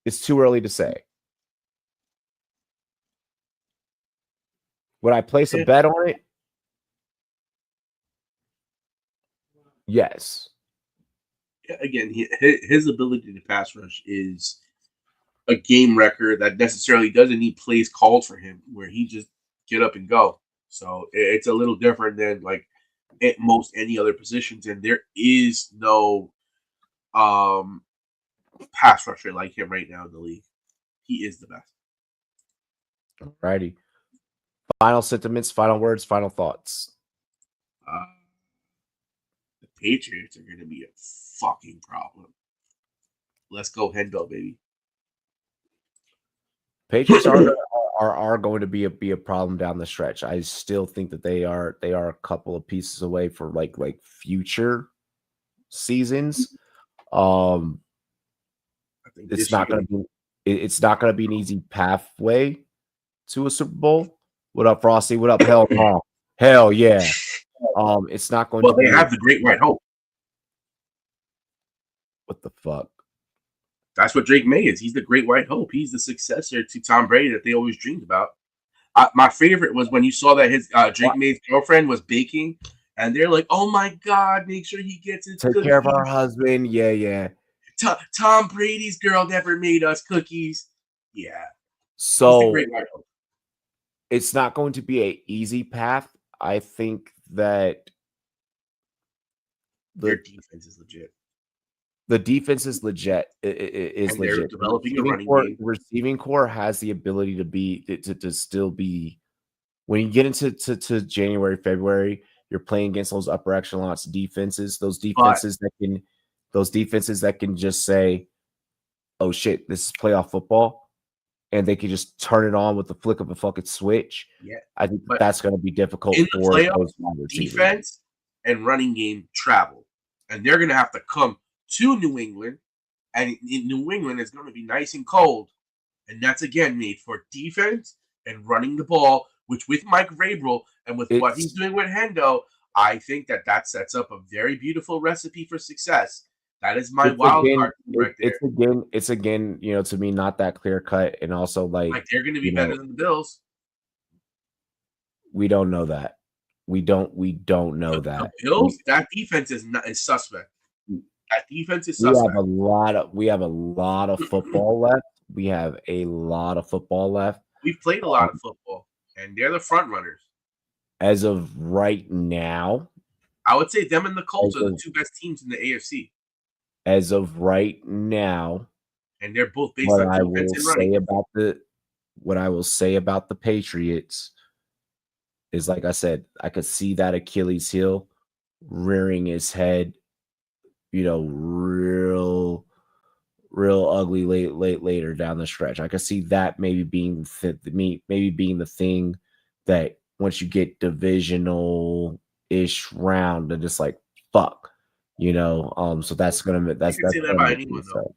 is too early to say. Would I place a bet on it? Yes. Again, his ability to pass rush is a game record that necessarily doesn't need plays called for him, where he just get up and go. So it's a little different than like at most any other positions, and there is no pass rusher like him right now in the league. He is the best. Alrighty. Final sentiments, final words, final thoughts. The Patriots are going to be a fucking problem. Let's go Hendo, baby. Patriots are going to be a problem down the stretch. I still think that they are a couple of pieces away for like future seasons. I think it's not going to be an easy pathway to a Super Bowl. What up, Frosty? What up? Hell no. Hell yeah. It's not going to be. Well, they have the Great White Hope. What the fuck? That's what Drake May is. He's the Great White Hope. He's the successor to Tom Brady that they always dreamed about. My favorite was when you saw that his Drake May's girlfriend was baking, and they're like, "Oh my God, make sure he gets his take care of our husband." Yeah. Tom Brady's girl never made us cookies. Yeah. So it's not going to be an easy path. I think that their defense is legit. The defense is legit. Is legit. They're developing a running game. Receiving core has the ability to still be. When you get into January, February, you're playing against those upper echelons defenses. Those defenses that can just say, "Oh shit, this is playoff football," and they can just turn it on with the flick of a fucking switch. Yeah, I think that's going to be difficult for those defense and running game travel, and they're going to have to come to New England, and in New England it's going to be nice and cold, and that's again made for defense and running the ball which with Mike Vrabel and with what he's doing with Hendo, I think that sets up a very beautiful recipe for success. That is my wild card right there. It's again, to me, not that clear cut, and also like they're going to be better than the Bills. We don't know that. We don't know that. The Bills, that defense is suspect. That defense is suspect. We have a lot of football left. We have a lot of football left. We've played a lot of football, and they're the front runners. As of right now, I would say them and the Colts are the two best teams in the AFC. As of right now, and they're both based on defense and running. What I will say about the Patriots is, like I said, I could see that Achilles heel rearing his head, real ugly later down the stretch. I could see that maybe being the thing that once you get divisional-ish round and just like fuck, so that's gonna that's say that about anyone though.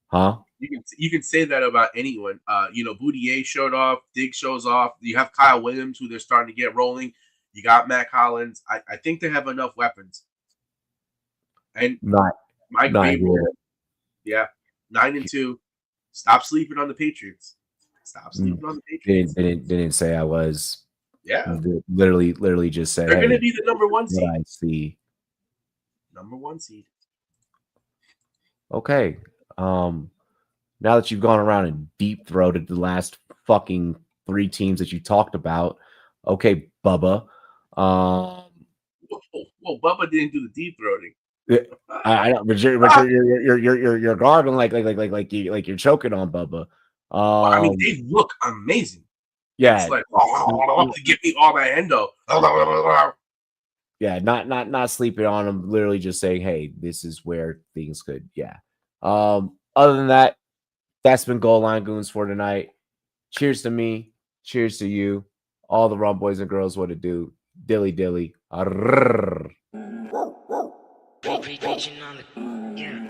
Huh? You can say that about anyone. Boudier showed off, Diggs shows off. You have Kyle Williams, who they're starting to get rolling. You got Matt Collins. I think they have enough weapons. And Mike Vrabel, 9-2. Stop sleeping on the Patriots. Stop sleeping on the Patriots. Didn't say I was. Yeah. Literally just say they're going to be the number one seed. I see. Number one seed. Okay. Now that you've gone around and deep throated the last fucking 3 teams that you talked about, okay, Bubba. Whoa, Bubba didn't do the deep throating. I know, but you're gargling like you're choking on Bubba. I mean, they look amazing. Yeah, it's like to give me all that endo. Yeah, not sleeping on them. Literally just saying, hey, this is where things could. Yeah. Other than that, that's been Goal Line Goons for tonight. Cheers to me. Cheers to you. All the rum boys and girls, what to do. Dilly dilly. Arrrr. Preaching on the, yeah.